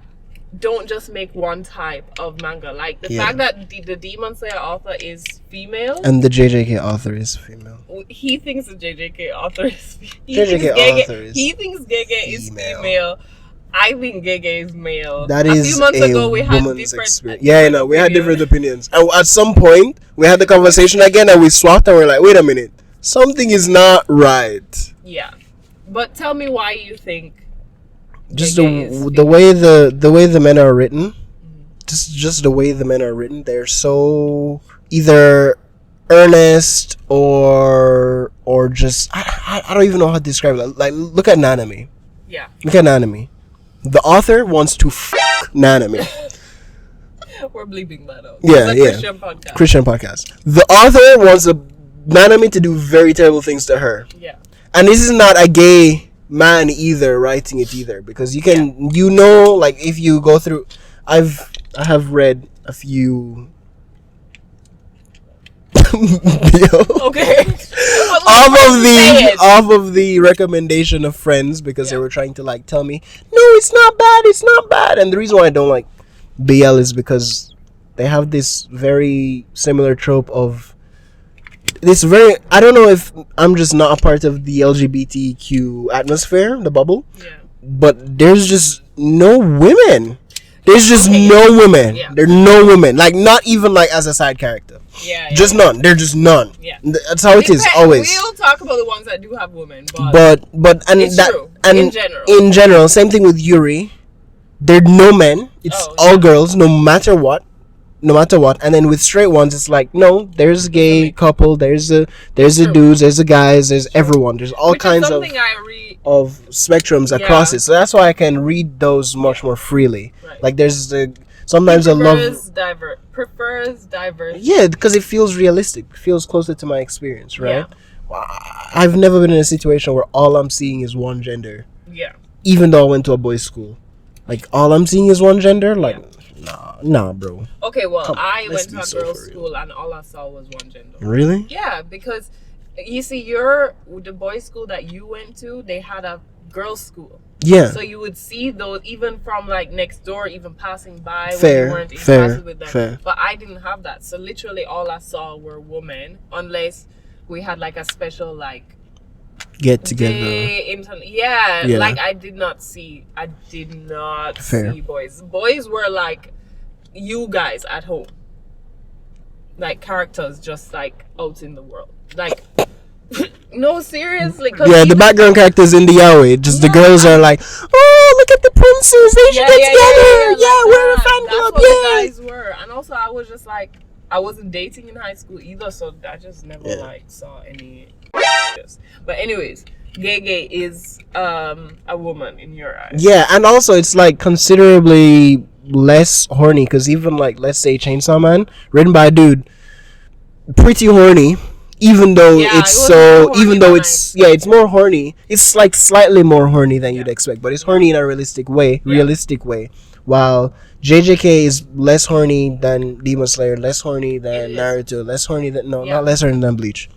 Speaker 3: don't just make one type of manga. Like the fact that the Demon Slayer author is female
Speaker 2: and the JJK author is female.
Speaker 3: He thinks the JJK author is
Speaker 2: He thinks
Speaker 3: Gege is female. I think Gege is male.
Speaker 2: That
Speaker 3: a
Speaker 2: is
Speaker 3: few months ago we had
Speaker 2: woman's
Speaker 3: different
Speaker 2: experience. Yeah, we had different opinions. And at some point we had the conversation again and we swapped and we're like, wait a minute, something is not right.
Speaker 3: Yeah. But tell me why you think
Speaker 2: just the way the men are written, just the way the men are written, they're so either earnest or or just I don't even know how to describe it. Like, look at Nanami.
Speaker 3: Yeah.
Speaker 2: Look at Nanami. The author wants to Nanami.
Speaker 3: We're bleeping that out.
Speaker 2: Yeah,
Speaker 3: it's a Christian podcast.
Speaker 2: Christian podcast. The author wants Nanami to do very terrible things to her.
Speaker 3: Yeah.
Speaker 2: And this is not a gay man either writing it either, because you can like, if you go through, I have read a few
Speaker 3: okay.
Speaker 2: off of the recommendation of friends, because they were trying to like tell me, no, it's not bad, and the reason why I don't like BL is because they have this very similar trope of this very, I don't know if I'm just not a part of the LGBTQ atmosphere, the bubble, but there's just no women. There's just no women. Yeah. There are no women. Like, not even like as a side character. Just none. There's just none. Yeah. That's how it is always.
Speaker 3: We'll talk about the ones that do have women,
Speaker 2: but and
Speaker 3: it's
Speaker 2: that
Speaker 3: true.
Speaker 2: And in general, same thing with Yuri. There are no men. It's all girls, no matter what. And then with straight ones, it's like, no, there's a gay couple, there's a dudes, there's a guys, there's everyone. There's all kinds of spectrums across it. So that's why I can read those much more freely. Right. Like, there's sometimes I love
Speaker 3: prefers diverse.
Speaker 2: Yeah, because it feels realistic. It feels closer to my experience, right? Yeah. I've never been in a situation where all I'm seeing is one gender. Yeah. Even though I went to a boys' school, like, all I'm seeing is one gender, like. Yeah. Nah, bro.
Speaker 3: Okay, well, I went to a girls' school and all I saw was one gender.
Speaker 2: Really?
Speaker 3: Yeah, because you see, the boys' school that you went to, they had a girls' school. Yeah. So you would see those even from like next door, even passing by when you weren't in classes with them. Fair. But I didn't have that. So literally all I saw were women, unless we had like a special like
Speaker 2: get together.
Speaker 3: Like I did not see boys. Boys were like you guys at home, like characters just like out in the world, like no, seriously.
Speaker 2: The background characters in the Yahweh, just the girls are like, oh, look at the princes, they should get together. We're a fan club.
Speaker 3: The guys were. And also I was just like, I wasn't dating in high school either, so I just never like saw any. But anyways, gay is a woman in your eyes. Yeah, and also it's like considerably less horny, because even like, let's say Chainsaw Man, written by a dude, pretty horny, even though
Speaker 2: it's more horny. It's like slightly more horny than you'd expect, but it's horny in a realistic way. While JJK is less horny than Demon Slayer, less horny than Naruto, less horny than not less horny than Bleach.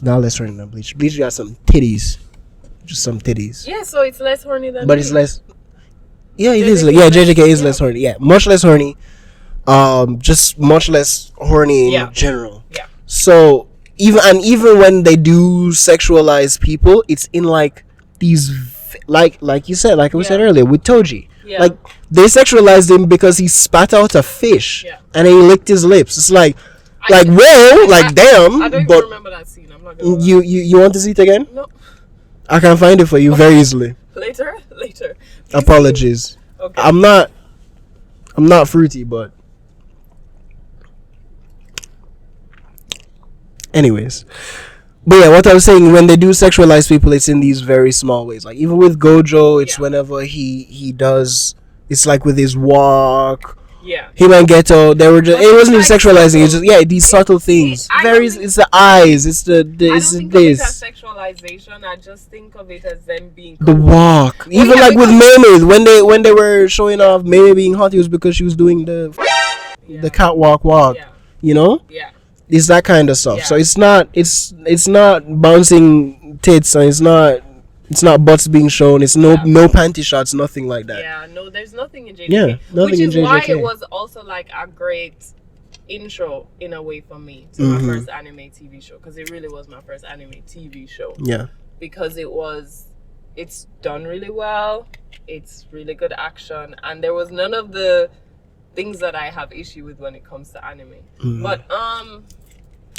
Speaker 2: Not less horny than Bleach. Bleach got some titties. Just some titties.
Speaker 3: Yeah, so it's less horny than
Speaker 2: But Bleach. It's less. Yeah, it is. Yeah, JJK is less horny. Yeah, much less horny. Just much less horny in general. Yeah. So even when they do sexualize people, it's in like these like you said, like we said earlier with Toji. Yeah. Like, they sexualized him because he spat out a fish and he licked his lips. It's like damn.
Speaker 3: I don't even remember that scene. I'm not gonna
Speaker 2: you want to see it again?
Speaker 3: No.
Speaker 2: I can find it for you very easily.
Speaker 3: Later.
Speaker 2: Apologies. Okay. I'm not fruity, but anyways. But yeah, what I was saying, when they do sexualize people, it's in these very small ways. Like, even with Gojo, it's whenever he does, it's like with his walk. Yeah. Him and Geto, they were just, it wasn't even sexualizing, it's just, these subtle things. It's the eyes, it's the this. I don't think of it as
Speaker 3: sexualization, I just think of it as them being
Speaker 2: the walk. Even like with Meme, when they were showing off Meme being hot, it was because she was doing the catwalk walk, you know? Yeah. It's that kind of stuff. So it's not bouncing tits, and it's not butts being shown. It's no panty shots, nothing like that.
Speaker 3: Yeah, no, there's nothing in JJK.
Speaker 2: Yeah, nothing in JJK. Which is
Speaker 3: why it was also like a great intro in a way for me to my first anime TV show, because it really was my first anime TV show. Yeah. Because it's done really well. It's really good action, and there was none of the things that I have issue with when it comes to anime. But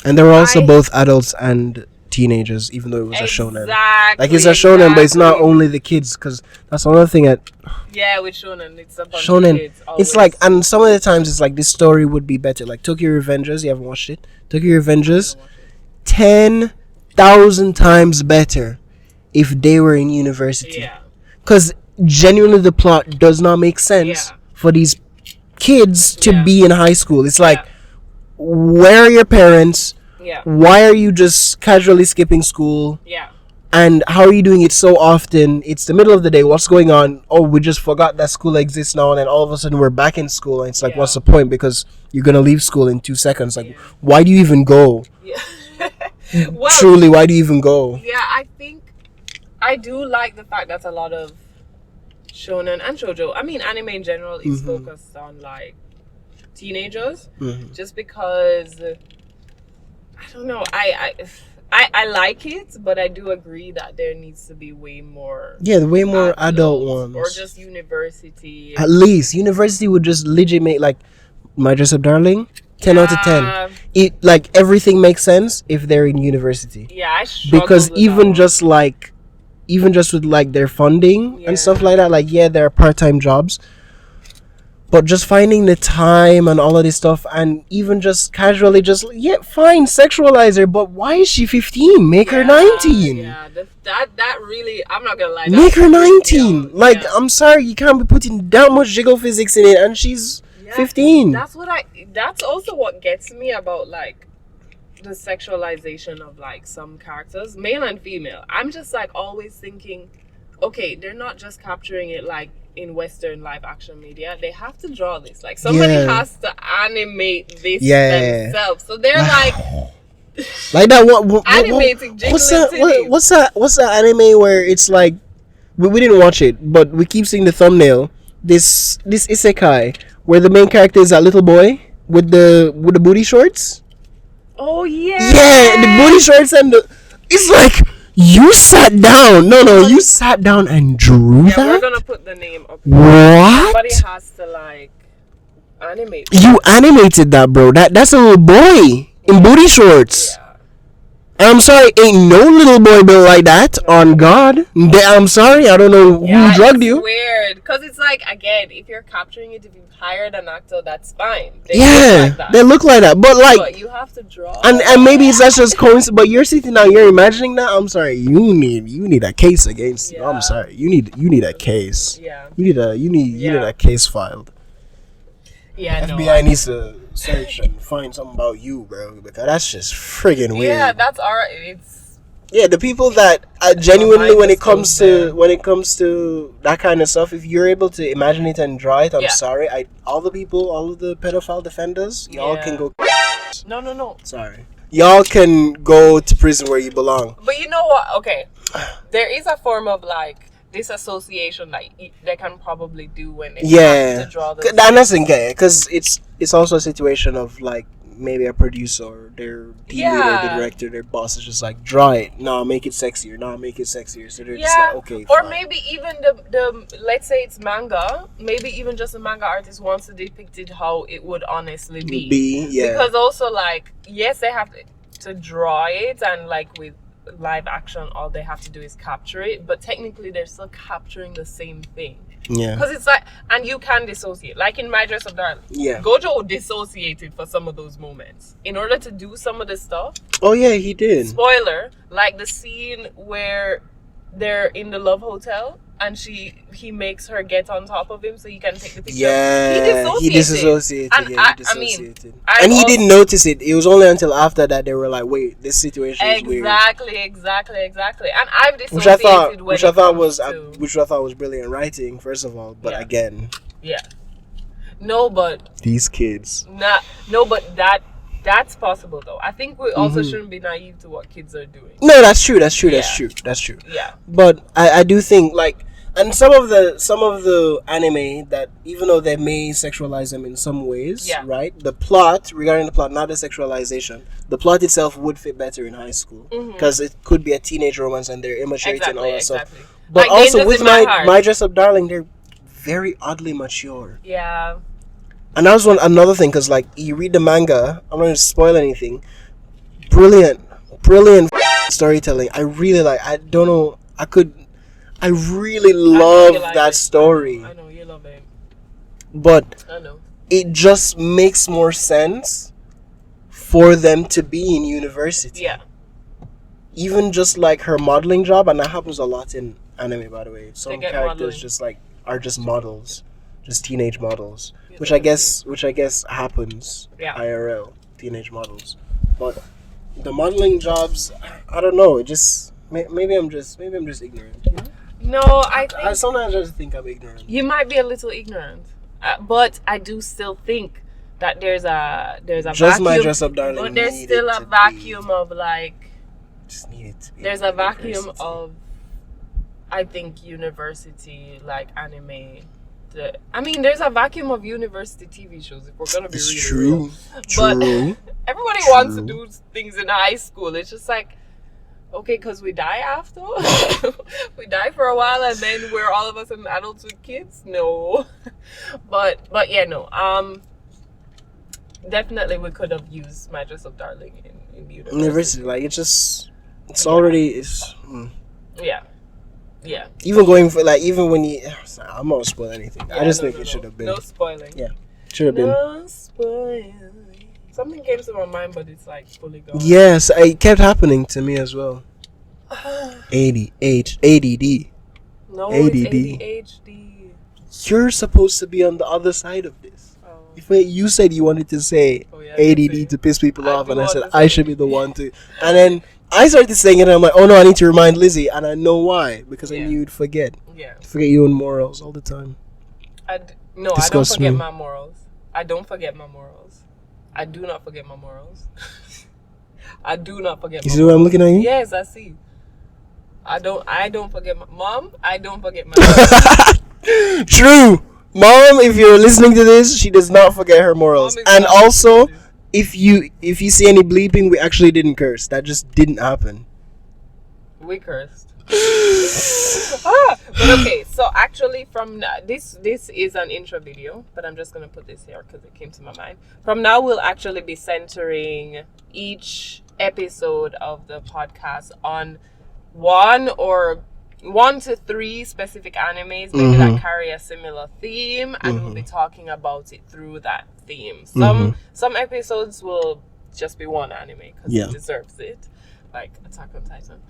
Speaker 2: and they were also both adults and teenagers, even though it was a shonen. Like, it's a shonen, but it's not only the kids, because that's another thing with
Speaker 3: shonen, it's a bunch of kids always.
Speaker 2: It's like, and some of the times it's like, this story would be better. Like Tokyo Revengers, you haven't watched it? Tokyo Revengers, 10 1,000 times better if they were in university.
Speaker 3: Yeah.
Speaker 2: Because genuinely the plot does not make sense for these kids to be in high school. It's like, where are your parents?
Speaker 3: Yeah.
Speaker 2: Why are you just casually skipping school?
Speaker 3: Yeah.
Speaker 2: And how are you doing it so often? It's the middle of the day. What's going on? Oh, we just forgot that school exists now, and then all of a sudden we're back in school. And it's like, what's the point? Because you're gonna leave school in 2 seconds. Like, why do you even go?
Speaker 3: Yeah. Well,
Speaker 2: truly, why do you even go?
Speaker 3: Yeah, I think I do like the fact that a lot of shonen and shoujo, I mean anime in general, is focused on like teenagers, just because I don't know, I like it, but I do agree that there needs to be way more
Speaker 2: way more adult ones,
Speaker 3: or just university.
Speaker 2: At least university would just legit make like My Dress Up Darling 10 out of 10. It like everything makes sense if they're in university.
Speaker 3: Yeah, I struggle
Speaker 2: because
Speaker 3: with
Speaker 2: even
Speaker 3: that
Speaker 2: just with like their funding and stuff like that, like there are part-time jobs, but just finding the time and all of this stuff, and even just casually fine, sexualize her, but why is she 15? Make her 19.
Speaker 3: That really, I'm not gonna lie,
Speaker 2: make her 19. I'm sorry, you can't be putting that much jiggle physics in it and she's 15.
Speaker 3: That's also what gets me about like the sexualization of like some characters, male and female. I'm just like always thinking, okay, they're not just capturing it like in Western live action media. They have to draw this. Like somebody has to animate this themselves. So they're like
Speaker 2: that. What
Speaker 3: animating jiggling
Speaker 2: what's that anime where it's like we didn't watch it, but we keep seeing the thumbnail. This isekai where the main character is that little boy with the booty shorts.
Speaker 3: Oh yeah.
Speaker 2: Yeah, the booty shorts and it's like you sat down. No, you sat down and drew that.
Speaker 3: We're gonna put the name up.
Speaker 2: What?
Speaker 3: Somebody has to like animate.
Speaker 2: You animated that, bro. That's a little boy in booty shorts.
Speaker 3: Yeah.
Speaker 2: I'm sorry, ain't no little boy built like that. On God, I'm sorry, I don't know who drugged you.
Speaker 3: It's weird, because it's like, again, if you're capturing it, if you've hired an actor, that's fine.
Speaker 2: They look like that, but
Speaker 3: you have to draw.
Speaker 2: And maybe it's just coincidence. But you're sitting down, you're imagining that. I'm sorry, you need a case against you. I'm sorry, you need a case.
Speaker 3: Yeah.
Speaker 2: You need a case filed.
Speaker 3: Yeah.
Speaker 2: FBI needs to search and find something about you, bro, because that's just friggin' weird.
Speaker 3: Yeah, that's alright.
Speaker 2: The people that genuinely when it comes to that kind of stuff, if you're able to imagine it and draw it, I'm sorry, all of the pedophile defenders, y'all can go.
Speaker 3: No.
Speaker 2: Sorry, y'all can go to prison where you belong.
Speaker 3: But you know what? Okay, there is a form of like disassociation that they can probably do when they have to draw this.
Speaker 2: That doesn't get it, because it's also a situation of like maybe a producer or their TV or the director, their boss is just like, draw it, make it sexier, so they're just like, okay,
Speaker 3: or
Speaker 2: fine.
Speaker 3: maybe even the let's say it's manga, maybe even just a manga artist wants to depict it how it would honestly be because also like yes, they have to draw it, and like with live action all they have to do is capture it, but technically they're still capturing the same thing. Because it's like, and you can dissociate. Like in My Dress Up Darling, Gojo dissociated for some of those moments in order to do some of the stuff.
Speaker 2: Oh yeah, he did.
Speaker 3: Spoiler, like the scene where they're in the love hotel and he makes her get on top of him so he can take the picture. He disassociated. And
Speaker 2: he didn't notice it. It was only until after that they were like, wait, this situation is weird.
Speaker 3: Exactly. And I've dissociated
Speaker 2: which I thought was brilliant writing, first of all. But again,
Speaker 3: no, but
Speaker 2: these kids.
Speaker 3: But that's possible though. I think we also shouldn't be naive to what kids are doing.
Speaker 2: No, that's true.
Speaker 3: Yeah.
Speaker 2: But I do think like, and some of the anime that, even though they may sexualize them in some ways, right? The plot, regarding the plot, not the sexualization, the plot itself would fit better in high school because it could be a teenage romance and they're immature and all that stuff. But like also with my Dress Up Darling, they're very oddly mature.
Speaker 3: Yeah.
Speaker 2: And that was another thing, because like you read the manga, I'm not going to spoil anything. Brilliant storytelling. I really like. I really love that story.
Speaker 3: I know you love it.
Speaker 2: But
Speaker 3: I know
Speaker 2: it just makes more sense for them to be in university.
Speaker 3: Yeah.
Speaker 2: even just like her modeling job, and that happens a lot in anime, by the way. Some characters
Speaker 3: modeling.
Speaker 2: just like are just models, just teenage models, which I guess happens IRL, teenage models. But the modeling jobs, I don't know. It just maybe I'm just ignorant. You know?
Speaker 3: No, I
Speaker 2: sometimes I just think I'm ignorant.
Speaker 3: You might be a little ignorant, but I do still think that there's a
Speaker 2: Just
Speaker 3: vacuum.
Speaker 2: my dress up, darling.
Speaker 3: But there's still a vacuum of like.
Speaker 2: Just need it to be.
Speaker 3: There's a vacuum of, I think, university like anime. There's a vacuum of university TV shows. If we're gonna be real. But everybody wants to do things in high school. It's just like. Okay, because we die after? We die for a while and then we're all of us adults with kids? No. But yeah, no. Definitely we could have used My Dress Up Darling in university.
Speaker 2: Like, already...
Speaker 3: Yeah. Yeah.
Speaker 2: Even going for, like, even when you... I'm not spoil anything.
Speaker 3: Yeah,
Speaker 2: I just think it should have been.
Speaker 3: No spoiling.
Speaker 2: Yeah. Should have been.
Speaker 3: No spoiling. Something came to my mind, but it's like fully gone.
Speaker 2: Yes, it kept happening to me as well. ADD.
Speaker 3: No,
Speaker 2: ADD.
Speaker 3: it's ADHD.
Speaker 2: You're supposed to be on the other side of this.
Speaker 3: Oh.
Speaker 2: If you said you wanted to say ADD to piss people off, and I said I should be the one to, and then I started saying it, and I'm like, oh no, I need to remind Lizzie, and I know why, because I knew you'd forget.
Speaker 3: Yeah.
Speaker 2: Forget your own morals all the time.
Speaker 3: I don't forget my morals. I don't forget my morals. I do not forget my morals. I do not forget my morals.
Speaker 2: You see what I'm looking at you?
Speaker 3: Yes, I see. I don't forget my mom. I don't forget my morals.
Speaker 2: True. Mom, if you're listening to this, she does not forget her morals. And also, if you see any bleeping, we actually didn't curse. That just didn't happen.
Speaker 3: We cursed. But okay, so actually from this is an intro video, but I'm just gonna put this here because it came to my mind. From now we'll actually be centering each episode of the podcast on one to three specific animes, maybe that carry a similar theme, and we'll be talking about it through that theme. Some episodes will just be one anime because it deserves it, like Attack on Titan.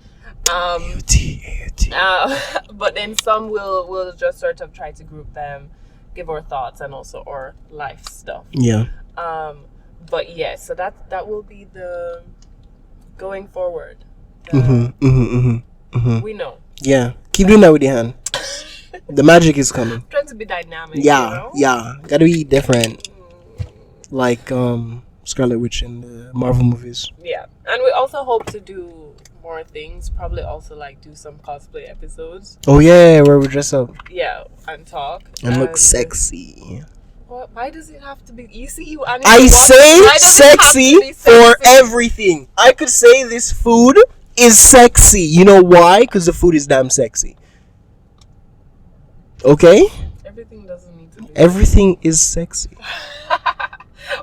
Speaker 3: But then some we'll just sort of try to group them, give our thoughts and also our life stuff.
Speaker 2: Yeah.
Speaker 3: But yeah, so that will be the going forward. We know.
Speaker 2: Yeah. Keep doing that with your hand. The magic is coming.
Speaker 3: I'm trying to be dynamic.
Speaker 2: Yeah,
Speaker 3: you know?
Speaker 2: yeah. Gotta be different. Like Scarlet Witch in the Marvel movies.
Speaker 3: Yeah, and we also hope to do more things. Probably also like do some cosplay episodes.
Speaker 2: Oh yeah, where we dress up.
Speaker 3: Yeah, and talk
Speaker 2: and look sexy.
Speaker 3: Why does it have to be? You see,
Speaker 2: I say sexy for everything. I could say this food is sexy. You know why? Because the food is damn sexy. Okay?
Speaker 3: Everything doesn't need to be.
Speaker 2: Everything is sexy.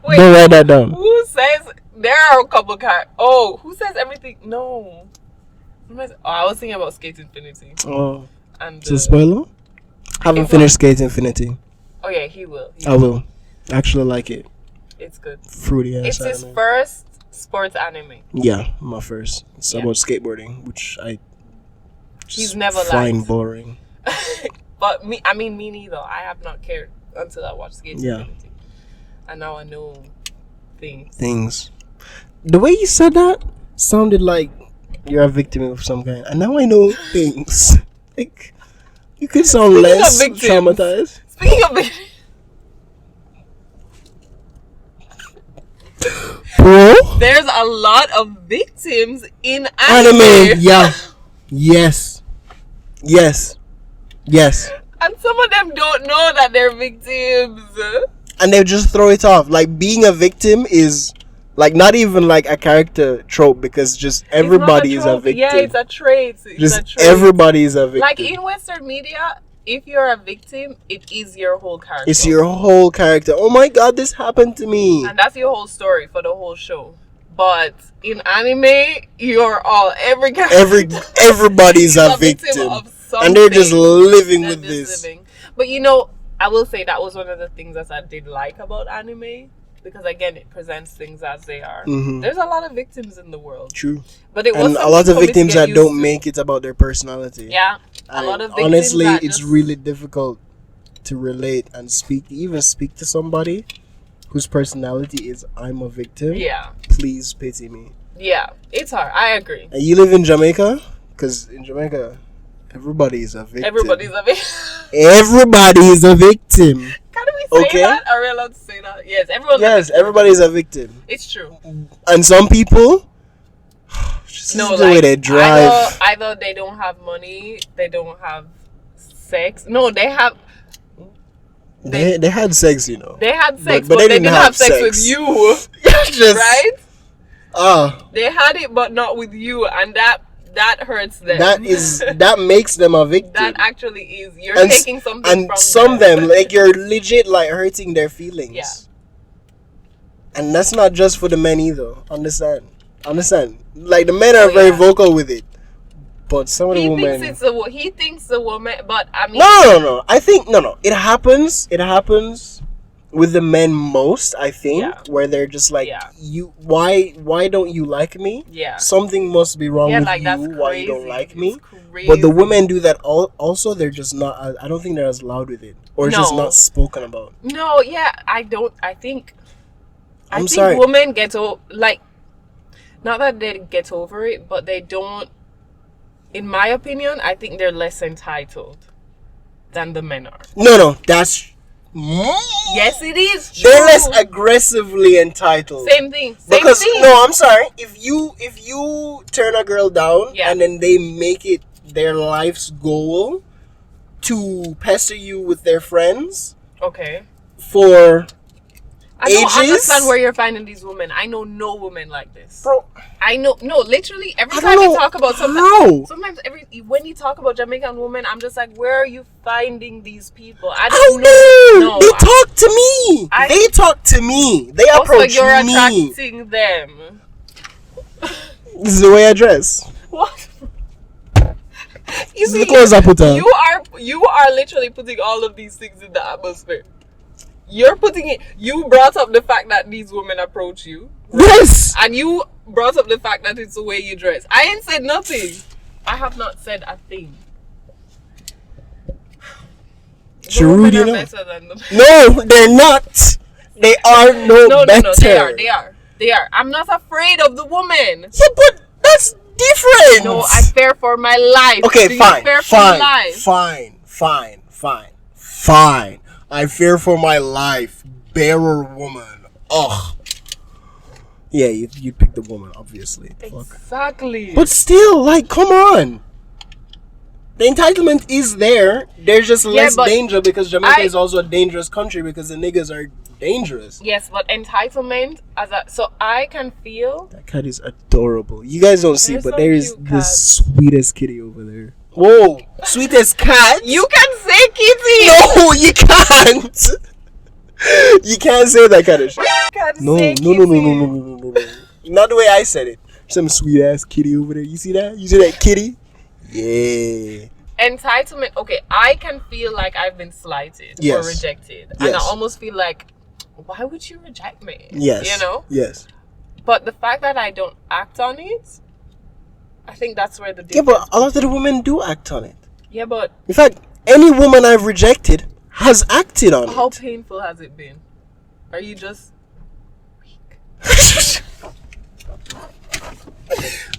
Speaker 3: Wait,
Speaker 2: don't write that down.
Speaker 3: Who says there are a couple who says everything? No. I was thinking about Skate Infinity.
Speaker 2: Oh.
Speaker 3: And
Speaker 2: it's a spoiler? Haven't finished Skate Infinity.
Speaker 3: Oh yeah, he will.
Speaker 2: I will. I actually like it.
Speaker 3: It's good.
Speaker 2: Fruity ass
Speaker 3: It's his
Speaker 2: anime.
Speaker 3: first sports anime.
Speaker 2: Yeah, my first. It's about skateboarding, which
Speaker 3: he's never
Speaker 2: find
Speaker 3: liked.
Speaker 2: boring.
Speaker 3: But me neither. I have not cared until I watched Skate Infinity. And now I know things. The way you said that sounded like you're a victim of some kind. And now I know things. Like, you could sound less traumatized. Speaking of victims.
Speaker 2: Bro?
Speaker 3: There's a lot of victims in anime.
Speaker 2: Yeah. Yes.
Speaker 3: And some of them don't know that they're victims.
Speaker 2: And they just throw it off. Like, being a victim is like not even like a character trope, because just everybody is a victim.
Speaker 3: Yeah, it's a trait.
Speaker 2: Everybody is a victim.
Speaker 3: Like in Western media, if you're a victim, it is your whole character.
Speaker 2: It's your whole character. Oh my god, this happened to me.
Speaker 3: And that's your whole story for the whole show. But in anime, you're all
Speaker 2: everybody's a victim.
Speaker 3: Of something,
Speaker 2: and they're just living with this.
Speaker 3: But you know, I will say that was one of the things that I did like about anime. because again, it presents things as they are.
Speaker 2: Mm-hmm.
Speaker 3: There's a lot of victims in the world.
Speaker 2: True.
Speaker 3: But it was
Speaker 2: and a lot of victims that don't make it about their personality.
Speaker 3: Yeah. A lot of victims
Speaker 2: honestly,
Speaker 3: that
Speaker 2: it's really difficult to relate and speak to somebody whose personality is I'm a victim.
Speaker 3: Yeah.
Speaker 2: Please pity me.
Speaker 3: Yeah, it's hard. I agree.
Speaker 2: And you live in Jamaica? Because in Jamaica, everybody is a victim.
Speaker 3: Everybody's a victim.
Speaker 2: Everybody is a victim.
Speaker 3: Can we say that? Are we allowed to say that? Yes, everybody is a victim. It's true.
Speaker 2: And some people, just the way they drive.
Speaker 3: Either they don't have money, they don't have sex. No, they have.
Speaker 2: They had sex, you know.
Speaker 3: They had sex,
Speaker 2: but
Speaker 3: they didn't have sex with you.
Speaker 2: Just,
Speaker 3: right?
Speaker 2: They
Speaker 3: had it, but not with you, and that hurts them.
Speaker 2: That makes them a victim.
Speaker 3: That actually is. You're taking something
Speaker 2: and
Speaker 3: from
Speaker 2: some them, like you're legit like hurting their feelings.
Speaker 3: Yeah.
Speaker 2: And that's not just for the men either. Understand? Like the men are very vocal with it, but some of the women.
Speaker 3: He thinks the woman, but I mean.
Speaker 2: No. I think no. It happens with the men most. I think where they're just like, you. Why don't you like me?
Speaker 3: Yeah.
Speaker 2: Something must be wrong with
Speaker 3: like,
Speaker 2: you. Why you don't like me?
Speaker 3: Crazy.
Speaker 2: But the women do that also. They're just not. I don't think they're as loud with it, or it's just not spoken about.
Speaker 3: No. Yeah. I don't. I think
Speaker 2: sorry.
Speaker 3: Women get not that they get over it, but they don't. In my opinion, I think they're less entitled than the men are.
Speaker 2: No, that's.
Speaker 3: Yes, it is.
Speaker 2: They're less aggressively entitled.
Speaker 3: Same thing.
Speaker 2: No, I'm sorry. If you turn a girl down and then they make it their life's goal to pester you with their friends.
Speaker 3: Okay.
Speaker 2: For
Speaker 3: I don't understand where you're finding these women. I know no woman like this.
Speaker 2: Bro.
Speaker 3: I know, no, literally every time you talk about sometimes when you talk about Jamaican women, I'm just like, where are you finding these people? I don't know.
Speaker 2: No, they talk to me. They talk to me. They approach me.
Speaker 3: So you're attracting them.
Speaker 2: This is the way I dress.
Speaker 3: What?
Speaker 2: You see, the clothes I put on.
Speaker 3: You are literally putting all of these things in the atmosphere. You're putting it. You brought up the fact that these women approach you. Right? Yes. And you brought up the fact that it's the way you dress. I ain't said nothing. I have not said a thing.
Speaker 2: Sharud, you know. No, they're not. They are better.
Speaker 3: No, they are. I'm not afraid of the woman.
Speaker 2: Yeah, but that's different.
Speaker 3: No, I fear for my life.
Speaker 2: Okay, fine. I fear for my life. Bearer woman. Ugh. Yeah, you pick the woman, obviously.
Speaker 3: Exactly.
Speaker 2: But still, like, come on. The entitlement is there. There's just less danger because Jamaica is also a dangerous country because the niggas are dangerous.
Speaker 3: Yes, but entitlement so I can feel.
Speaker 2: That cat is adorable. You guys don't see, but there is the sweetest kitty over there. Whoa, sweetest cat?
Speaker 3: You can say kitty.
Speaker 2: No, you can't. You can't say that kind of shit. No. Not the way I said it. Some sweet ass kitty over there. You see that? You see that kitty? Yeah.
Speaker 3: Entitlement. Okay, I can feel like I've been slighted or rejected, and I almost feel like, why would you reject me?
Speaker 2: Yes.
Speaker 3: You know.
Speaker 2: Yes.
Speaker 3: But the fact that I don't act on it, I think that's where the difference.
Speaker 2: Yeah, but a lot of the women do act on it.
Speaker 3: Yeah, but
Speaker 2: in fact, any woman I've rejected has acted on it.
Speaker 3: How painful has it been? Are you just weak?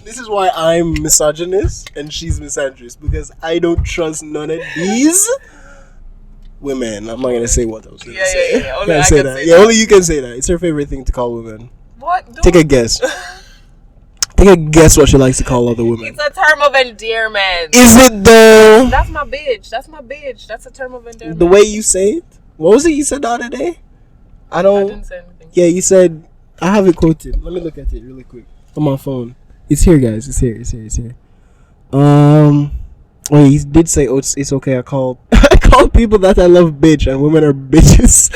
Speaker 2: This is why I'm misogynist and she's misandrist, because I don't trust none of these women. I'm not gonna say what I was gonna say.
Speaker 3: Yeah.
Speaker 2: Only I can say that. Yeah, only you can say that. It's her favorite thing to call women.
Speaker 3: What?
Speaker 2: Take a guess. Take a guess what she likes to call other women.
Speaker 3: It's a term of endearment.
Speaker 2: Is it though?
Speaker 3: That's my bitch. That's a term of endearment.
Speaker 2: The way you say it? What was it you said the other day? I
Speaker 3: didn't say anything.
Speaker 2: Yeah, you said, I have it quoted. Let me look at it really quick on my phone. It's here, guys. It's here. Oh, he did say, it's okay. I call people that I love bitch, and women are bitches.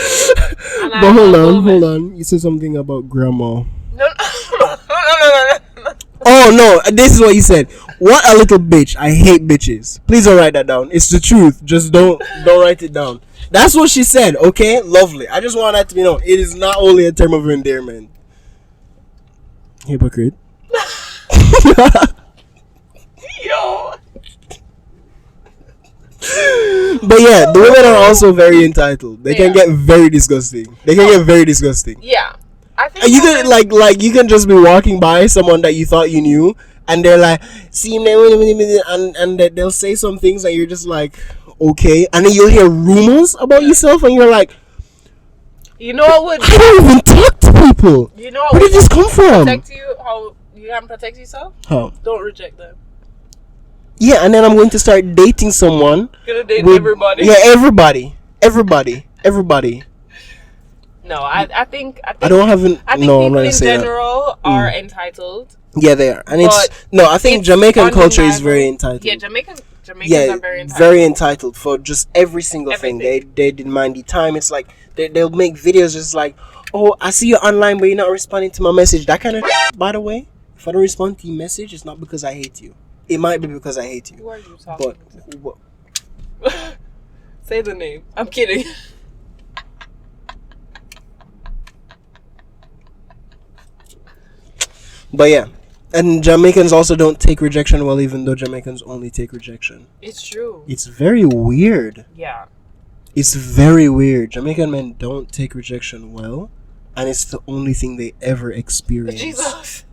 Speaker 2: But hold on. You said something about grandma.
Speaker 3: No.
Speaker 2: Oh no, this is what you said. What a little bitch. I hate bitches. Please don't write that down. It's the truth. Just don't write it down. That's what she said, okay? Lovely. I just want that to be known. It is not only a term of endearment. Hypocrite.
Speaker 3: Yo.
Speaker 2: But yeah, the women are also very entitled. They can get very disgusting.
Speaker 3: Yeah. I think
Speaker 2: You can like you can just be walking by someone that you thought you knew, and they're like, "See, and they'll say some things, and you're just like, okay, and then you'll hear rumors about yourself, and you're like,
Speaker 3: you know what would
Speaker 2: I don't even talk to people.
Speaker 3: You know
Speaker 2: where did this come from?
Speaker 3: Protect you? How you can protect yourself?
Speaker 2: How?
Speaker 3: Don't reject them.
Speaker 2: Yeah, and then I'm going to start dating someone.
Speaker 3: Gonna date everybody.
Speaker 2: Yeah, everybody.
Speaker 3: No, I think
Speaker 2: I don't have an.
Speaker 3: I think
Speaker 2: no, I'm
Speaker 3: people
Speaker 2: not
Speaker 3: in
Speaker 2: say
Speaker 3: general are entitled.
Speaker 2: Yeah, they are, and I think Jamaican culture is very entitled.
Speaker 3: Yeah, Jamaicans are very entitled.
Speaker 2: Very entitled for just every single thing. They didn't mind the time. It's like they'll make videos just like, oh, I see you online, but you're not responding to my message. That kind of. By the way, if I don't respond to your message, it's not because I hate you. It might be because I hate you.
Speaker 3: Who are you talking
Speaker 2: to?
Speaker 3: Say the name. I'm kidding.
Speaker 2: But yeah, and Jamaicans also don't take rejection well, even though Jamaicans only take rejection.
Speaker 3: It's true.
Speaker 2: It's very weird.
Speaker 3: Yeah.
Speaker 2: It's very weird. Jamaican men don't take rejection well, and it's the only thing they ever experience.
Speaker 3: Jesus.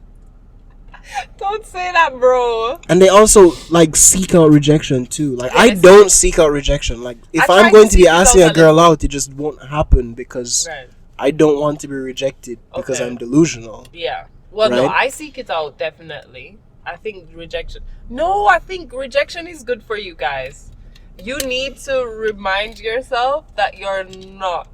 Speaker 3: Don't say that, bro.
Speaker 2: And they also like seek out rejection too. Like I don't seek out rejection. Like if I'm going to be asking a girl out, it just won't happen because I don't want to be rejected because I'm delusional.
Speaker 3: Yeah. Well, no, I seek it out, definitely. I think rejection is good for you guys. You need to remind yourself that you're not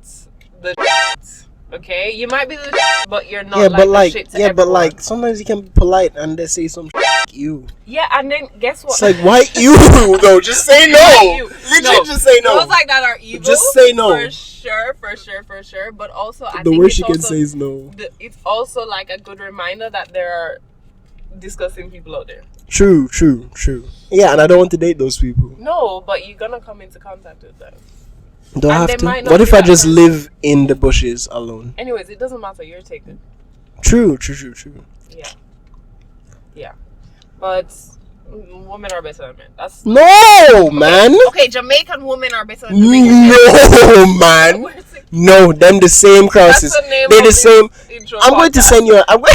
Speaker 3: the shit, okay? You might be the shit, but you're not the shit to everyone.
Speaker 2: But like, sometimes you can be polite and they say some shit you.
Speaker 3: Yeah, and then guess what?
Speaker 2: It's like, why you? No, just say no. Literally just say no.
Speaker 3: Those like that are evil.
Speaker 2: Just say no.
Speaker 3: For sure. But also, I
Speaker 2: the
Speaker 3: think
Speaker 2: worst you can say is no.
Speaker 3: It's also like a good reminder that there are disgusting people out there.
Speaker 2: True. Yeah, and I don't want to date those people.
Speaker 3: No, but you're gonna come into contact with them.
Speaker 2: Do I have to? What if I just live in the bushes alone?
Speaker 3: Anyways, it doesn't matter. You're taken.
Speaker 2: True.
Speaker 3: Yeah. But women are better than men. That's
Speaker 2: no, man.
Speaker 3: Okay, Jamaican women are better than Jamaican men.
Speaker 2: No, man. No, them the same crosses. They're the same. I'm going to send you. I'm going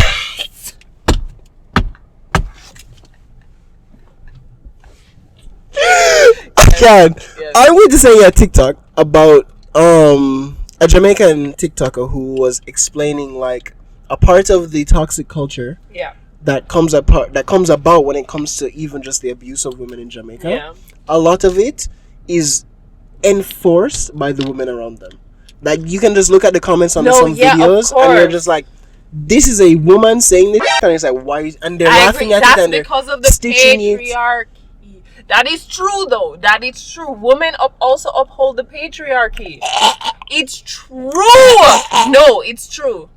Speaker 2: to send you a TikTok about a Jamaican TikToker who was explaining like a part of the toxic culture that comes about when it comes to even just the abuse of women in Jamaica.
Speaker 3: Yeah.
Speaker 2: A lot of it is enforced by the women around them. Like you can just look at the comments on some videos and you're just like, this is a woman saying this, and it's like, why? And they're laughing at it and they're
Speaker 3: because of the patriarchy. That is true, though. That is true. Women also uphold the patriarchy. It's true. No, it's true.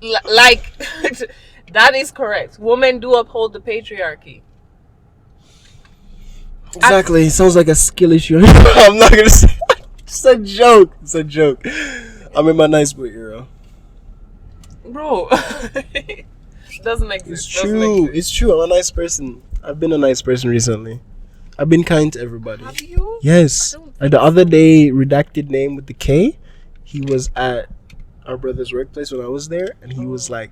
Speaker 3: Like, that is correct. Women do uphold the patriarchy.
Speaker 2: Exactly. It sounds like a skill issue. I'm not going to say. It's a joke. I'm in my nice boy era.
Speaker 3: Bro. Doesn't exist.
Speaker 2: It's true. I'm a nice person. I've been a nice person recently. I've been kind to everybody.
Speaker 3: Have you?
Speaker 2: Yes. Like the other day, redacted name with the K, he was at our brother's workplace when I was there, and he was like,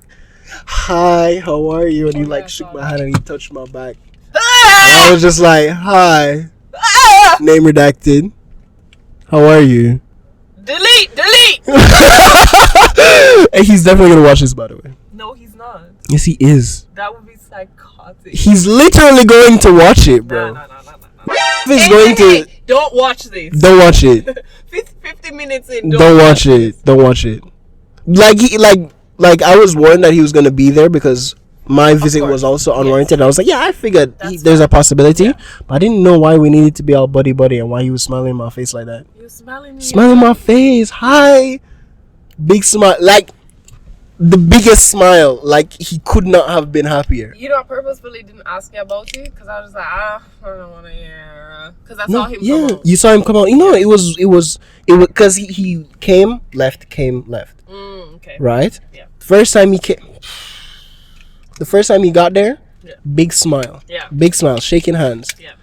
Speaker 2: "Hi, how are you?" And he like shook my hand and he touched my back. And I was just like, "Hi." Name redacted. How are you?
Speaker 3: Delete.
Speaker 2: And he's definitely gonna watch this, by the way.
Speaker 3: No, he's not.
Speaker 2: Yes, he is.
Speaker 3: That would be psychotic.
Speaker 2: He's literally going to watch it, bro.
Speaker 3: No.
Speaker 2: He's going to.
Speaker 3: Don't watch this.
Speaker 2: Don't watch it.
Speaker 3: 50 minutes in.
Speaker 2: Don't watch it. Don't watch it. Like I was warned that he was gonna be there because my visit was also unwarranted. Yes. I was like, yeah, I figured there's a possibility, but I didn't know why we needed to be all buddy and why he was smiling in my face like that.
Speaker 3: You smiling
Speaker 2: in my face. Hi. Big smile. Like, the biggest smile. Like, he could not have been happier.
Speaker 3: You know, I purposefully didn't ask you about it because I was like, I don't want to hear. Because I saw him come out.
Speaker 2: You saw him come out. You know, it was because he came left.
Speaker 3: Okay.
Speaker 2: Right?
Speaker 3: Yeah.
Speaker 2: The first time he got there, big smile.
Speaker 3: Yeah.
Speaker 2: Big smile, shaking hands.
Speaker 3: Yeah.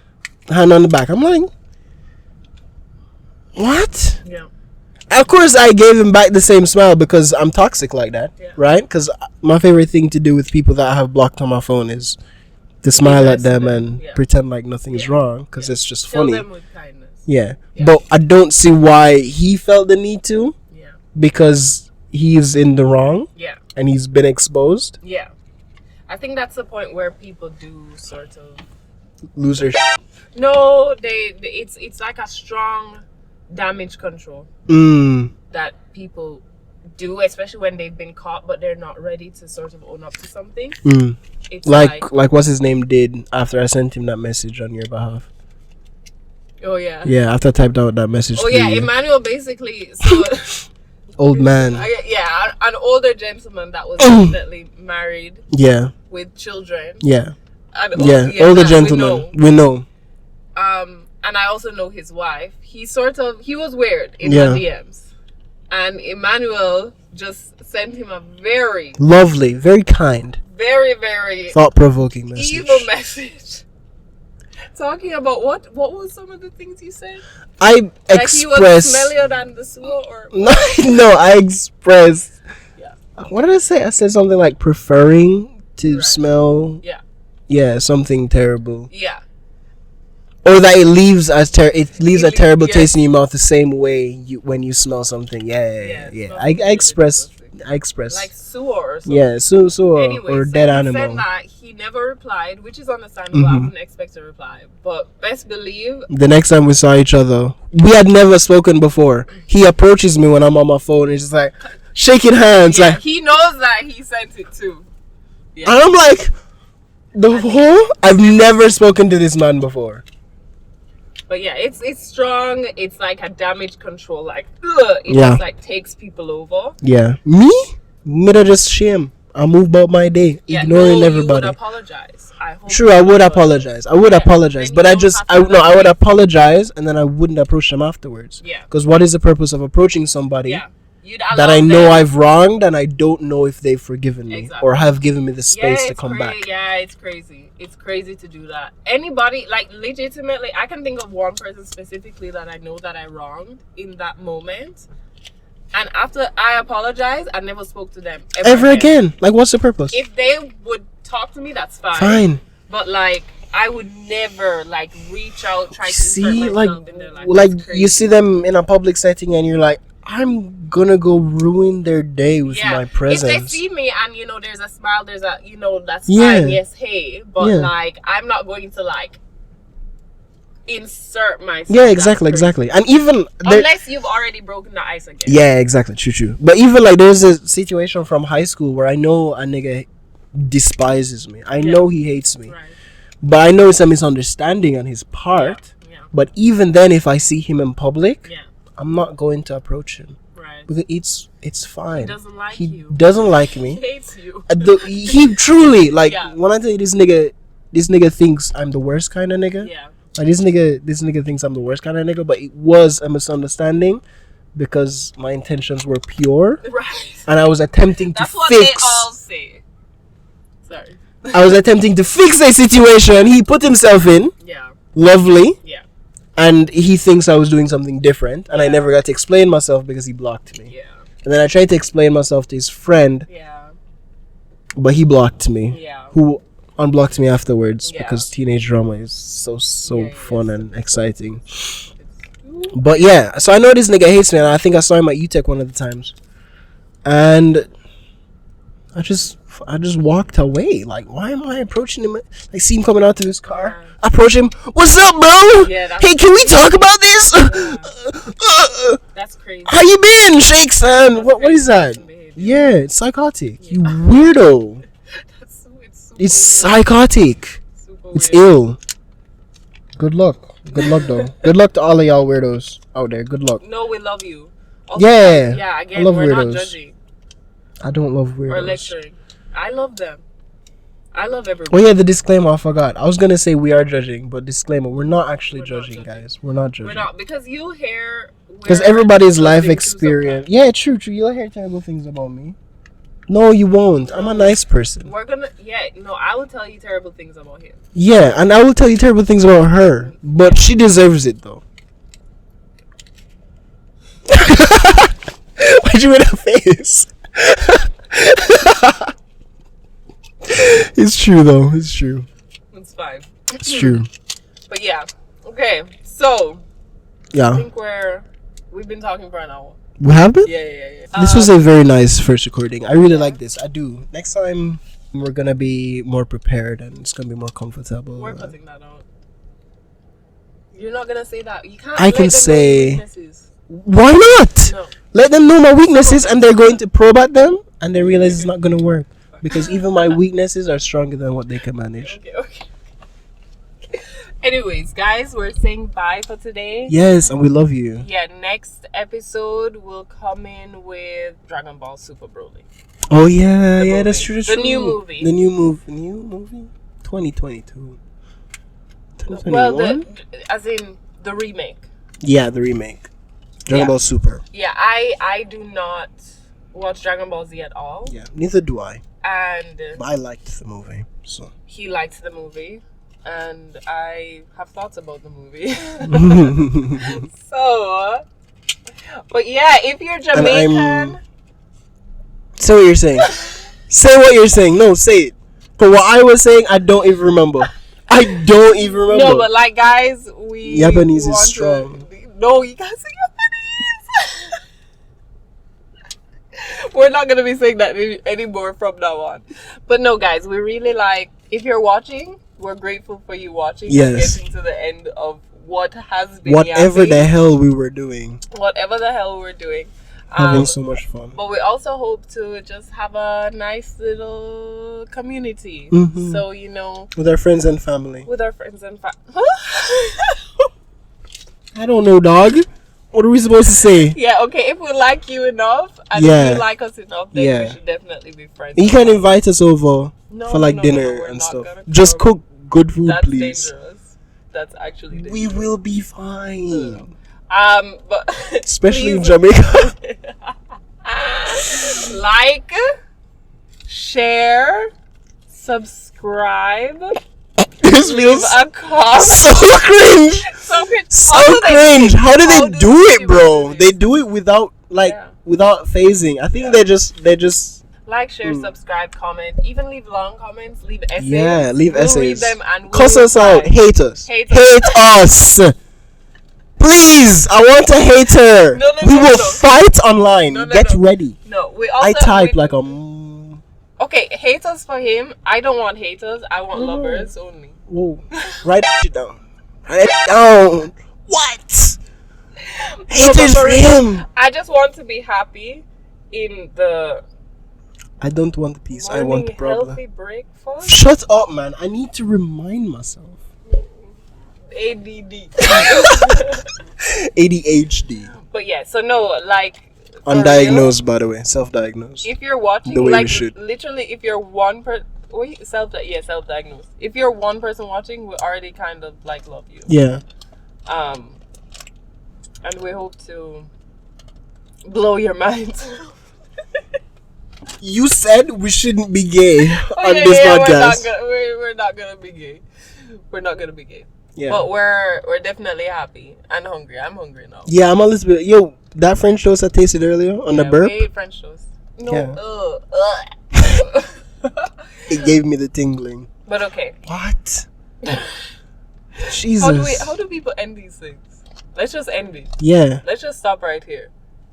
Speaker 2: Hand on the back. I'm like, what?
Speaker 3: Yeah.
Speaker 2: Of course, I gave him back the same smile because I'm toxic like that, right? Because my favorite thing to do with people that I have blocked on my phone is to smile at them and pretend like nothing is wrong because it's just funny.
Speaker 3: Fill them with kindness.
Speaker 2: Yeah, but I don't see why he felt the need to.
Speaker 3: Yeah.
Speaker 2: Because he's in the wrong.
Speaker 3: Yeah.
Speaker 2: And he's been exposed.
Speaker 3: Yeah. I think that's the point where people do sort of
Speaker 2: lose their
Speaker 3: No, it's like a strong damage control that people do, especially when they've been caught but they're not ready to sort of own up to something. It's
Speaker 2: like what's his name did after I sent him that message on your behalf.
Speaker 3: Oh yeah.
Speaker 2: Yeah, after I typed out that message.
Speaker 3: Oh yeah, Emmanuel basically
Speaker 2: old man.
Speaker 3: Yeah, an older gentleman that was definitely married.
Speaker 2: Yeah.
Speaker 3: With children.
Speaker 2: Yeah.
Speaker 3: Older
Speaker 2: gentleman. We know.
Speaker 3: And I also know his wife. He was weird in the DMs. And Emmanuel just sent him a very
Speaker 2: lovely, very kind,
Speaker 3: very, very
Speaker 2: thought-provoking message.
Speaker 3: Evil message. Talking about what was some of the things he said?
Speaker 2: I expressed.
Speaker 3: He was smellier than the sewer, or
Speaker 2: no, I expressed. Yeah. What did I say? I said something like preferring to smell.
Speaker 3: Yeah.
Speaker 2: Yeah, something terrible.
Speaker 3: Yeah.
Speaker 2: Or that it leaves a terrible taste in your mouth the same way when you smell something. Yeah. I express like
Speaker 3: sewer or something.
Speaker 2: Yeah, sewer
Speaker 3: anyway,
Speaker 2: or dead animal.
Speaker 3: He said that he never replied, which is understandable. I wouldn't expect a reply, but best believe
Speaker 2: the next time we saw each other, we had never spoken before. He approaches me when I'm on my phone and he's just like shaking hands. Like
Speaker 3: he knows that he sent it too.
Speaker 2: Yeah. And I'm like, I've never spoken to this man before.
Speaker 3: But yeah, it's strong. It's like a damage control. Like, it just like takes people over.
Speaker 2: Yeah. Me I just shame. I move about my day, ignoring everybody.
Speaker 3: You would apologize.
Speaker 2: I would apologize. But I would apologize and then I wouldn't approach them afterwards. Yeah. Because what is the purpose of approaching somebody that I know I've wronged and I don't know if they've forgiven me or have given me the space to come back?
Speaker 3: Yeah, it's crazy. It's crazy to do that. Anybody, like, legitimately, I can think of one person specifically that I know that I wronged in that moment. And after I apologized, I never spoke to them ever again.
Speaker 2: Like, what's the purpose?
Speaker 3: If they would talk to me, that's fine. But, like, I would never, like, reach out, try to insert myself in their life.
Speaker 2: Like, you see them in a public setting and you're like, I'm gonna go ruin their day with my presence.
Speaker 3: If they see me and, there's a smile, there's a, that's fine, yes, hey. But, like, I'm not going to, like, insert myself.
Speaker 2: Yeah, exactly. And even...
Speaker 3: unless you've already broken the ice again.
Speaker 2: Yeah, exactly. True. But even, like, there's a situation from high school where I know a nigga despises me. I know he hates me. Right. But I know it's a misunderstanding on his part. Yeah. But even then, if I see him in public... I'm not going to approach him. Right. Because it's fine. He doesn't like you. Doesn't like me.
Speaker 3: He hates you.
Speaker 2: He truly, like, when I tell you this nigga thinks I'm the worst kind of nigga. Yeah. Like, this nigga thinks I'm the worst kind of nigga, but it was a misunderstanding because my intentions were pure. Right. And I was attempting to fix.
Speaker 3: That's what they all say. Sorry.
Speaker 2: I was attempting to fix a situation he put himself in. Yeah. Lovely. Yeah. And he thinks I was doing something different. And I never got to explain myself because he blocked me. Yeah. And then I tried to explain myself to his friend. Yeah. But he blocked me. Yeah. Who unblocked me afterwards because teenage drama is so fun and exciting. But yeah, so I know this nigga hates me and I think I saw him at UTech one of the times. And I just walked away. Like, why am I approaching him? Like, see him coming out to his car. Approach him. What's up, bro? Yeah, hey, can we talk about this?
Speaker 3: That's crazy.
Speaker 2: How you been, Shake son? What is that? Yeah, it's psychotic. Yeah. You weirdo. It's psychotic. It's ill. Good luck though. Good luck to all of y'all weirdos out there. Good luck.
Speaker 3: No, we love you. Also,
Speaker 2: again,
Speaker 3: I love weirdos. Not judging.
Speaker 2: I don't love weirdos.
Speaker 3: Or lecturing. I love them. I love
Speaker 2: Oh
Speaker 3: everybody.
Speaker 2: yeah, the disclaimer, I forgot. I was gonna say we are judging, but disclaimer, we're not actually judging, guys. We're not judging.
Speaker 3: We're not, because you'll hear...
Speaker 2: Because everybody's life experience. Yeah, true. You'll hear terrible things about me. No, you won't. I'm a nice person.
Speaker 3: We're gonna... Yeah, no, I will tell you terrible things about him.
Speaker 2: Yeah, and I will tell you terrible things about her. But she deserves it, though. Why'd you make that face? It's true, though. It's true.
Speaker 3: It's fine.
Speaker 2: It's true.
Speaker 3: But yeah. Okay, so... I
Speaker 2: Yeah.
Speaker 3: think we've been talking for an hour.
Speaker 2: We have been?
Speaker 3: Yeah.
Speaker 2: This was a very nice first recording. I really like this. I do. Next time, we're gonna be more prepared and it's gonna be more comfortable.
Speaker 3: We're cutting that out. You're not gonna say that. You can't.
Speaker 2: I can
Speaker 3: let them know
Speaker 2: say-
Speaker 3: your weaknesses.
Speaker 2: Why not?
Speaker 3: No.
Speaker 2: Let them know my weaknesses and they're going to probe at them and they realize it's not gonna work. Because even my weaknesses are stronger than what they can manage.
Speaker 3: Okay. Anyways, guys, we're saying bye for today.
Speaker 2: Yes, and we love you.
Speaker 3: Yeah, next episode will come in with Dragon Ball Super Broly.
Speaker 2: Oh yeah,
Speaker 3: The
Speaker 2: yeah,
Speaker 3: movie.
Speaker 2: that's true. That's
Speaker 3: The
Speaker 2: true.
Speaker 3: new movie.
Speaker 2: The new movie. 2022.
Speaker 3: Well,
Speaker 2: 2021.
Speaker 3: as in the remake.
Speaker 2: Yeah, the remake. Dragon
Speaker 3: Yeah.
Speaker 2: Ball Super.
Speaker 3: Yeah, I do not watch Dragon Ball Z at all.
Speaker 2: Yeah, neither do I.
Speaker 3: And
Speaker 2: But I liked the movie, so.
Speaker 3: he likes the movie. And I have thoughts about the movie. So, but yeah, if you're Jamaican...
Speaker 2: Say what you're saying. Say what you're saying. No, say it. For what I was saying, I don't even remember. I don't even remember.
Speaker 3: No, but like, guys, we...
Speaker 2: Japanese is
Speaker 3: want
Speaker 2: strong.
Speaker 3: No, you can't say Japanese. We're not going to be saying that anymore from now on. But no, guys, we really like... If you're watching, we're grateful for you watching.
Speaker 2: Yes.
Speaker 3: And getting to the end of what has been
Speaker 2: whatever
Speaker 3: Yapping.
Speaker 2: the hell we were doing.
Speaker 3: Whatever the hell we're doing.
Speaker 2: Having so much fun.
Speaker 3: But we also hope to just have a nice little community.
Speaker 2: Mhm.
Speaker 3: So, you know...
Speaker 2: With our friends and family.
Speaker 3: With our friends and
Speaker 2: I don't know, dog. What are we supposed to say?
Speaker 3: Yeah, okay, if we like you enough, and
Speaker 2: Yeah.
Speaker 3: if you like us enough, then
Speaker 2: Yeah.
Speaker 3: we should definitely be friends.
Speaker 2: You can invite us over
Speaker 3: No,
Speaker 2: for like
Speaker 3: no,
Speaker 2: dinner
Speaker 3: we're
Speaker 2: and
Speaker 3: not
Speaker 2: stuff.
Speaker 3: gonna
Speaker 2: Just
Speaker 3: come.
Speaker 2: cook good food,
Speaker 3: That's
Speaker 2: please.
Speaker 3: dangerous. That's actually dangerous.
Speaker 2: We will be fine.
Speaker 3: But...
Speaker 2: Especially in
Speaker 3: please
Speaker 2: Jamaica.
Speaker 3: like, share, subscribe,
Speaker 2: This
Speaker 3: leave
Speaker 2: feels
Speaker 3: a comment.
Speaker 2: so cringe.
Speaker 3: So cringe.
Speaker 2: So cringe. How do
Speaker 3: How
Speaker 2: they do it,
Speaker 3: people
Speaker 2: bro?
Speaker 3: do it?
Speaker 2: They do it without without phasing. I think they just
Speaker 3: Like, share, subscribe, comment, even leave long comments, leave essays.
Speaker 2: yeah, leave
Speaker 3: We'll
Speaker 2: essays.
Speaker 3: read them and we'll
Speaker 2: Cuss us
Speaker 3: reply.
Speaker 2: out, hate us.
Speaker 3: Hate
Speaker 2: Hate us. Please, I want a hater.
Speaker 3: No,
Speaker 2: we will
Speaker 3: no.
Speaker 2: fight online.
Speaker 3: No, no,
Speaker 2: Get
Speaker 3: no.
Speaker 2: ready.
Speaker 3: No, we also...
Speaker 2: I type
Speaker 3: we-
Speaker 2: like a
Speaker 3: Okay, haters for him. I don't want haters. I want
Speaker 2: No.
Speaker 3: lovers only.
Speaker 2: whoa. Write it down. Write it down. What? Haters
Speaker 3: but
Speaker 2: for
Speaker 3: for real,
Speaker 2: him.
Speaker 3: I just want to be happy in the
Speaker 2: I don't want peace. I want
Speaker 3: morning
Speaker 2: problem.
Speaker 3: healthy breakfast.
Speaker 2: Shut up, man. I need to remind myself.
Speaker 3: ADD.
Speaker 2: ADHD.
Speaker 3: But yeah, so no, like... for
Speaker 2: Undiagnosed, by the way. Self-diagnosed.
Speaker 3: real, if you're watching,
Speaker 2: The way we
Speaker 3: like,
Speaker 2: should.
Speaker 3: literally, if you're one person... self-diagnosed. If you're one person watching, we already kind of, like, love you.
Speaker 2: Yeah.
Speaker 3: And we hope to blow your mind.
Speaker 2: You said we shouldn't be gay on
Speaker 3: yeah,
Speaker 2: this
Speaker 3: yeah,
Speaker 2: podcast.
Speaker 3: we're not gonna be gay. We're not gonna be gay.
Speaker 2: Yeah.
Speaker 3: But we're definitely happy and hungry. I'm hungry now.
Speaker 2: Yeah, I'm a little bit. Yo, that French toast I tasted earlier on the burp,
Speaker 3: We ate French toast. No.
Speaker 2: Yeah. it gave me the tingling.
Speaker 3: But okay.
Speaker 2: What? Jesus.
Speaker 3: How do people end these things? Let's just end it.
Speaker 2: Yeah.
Speaker 3: Let's just stop right here.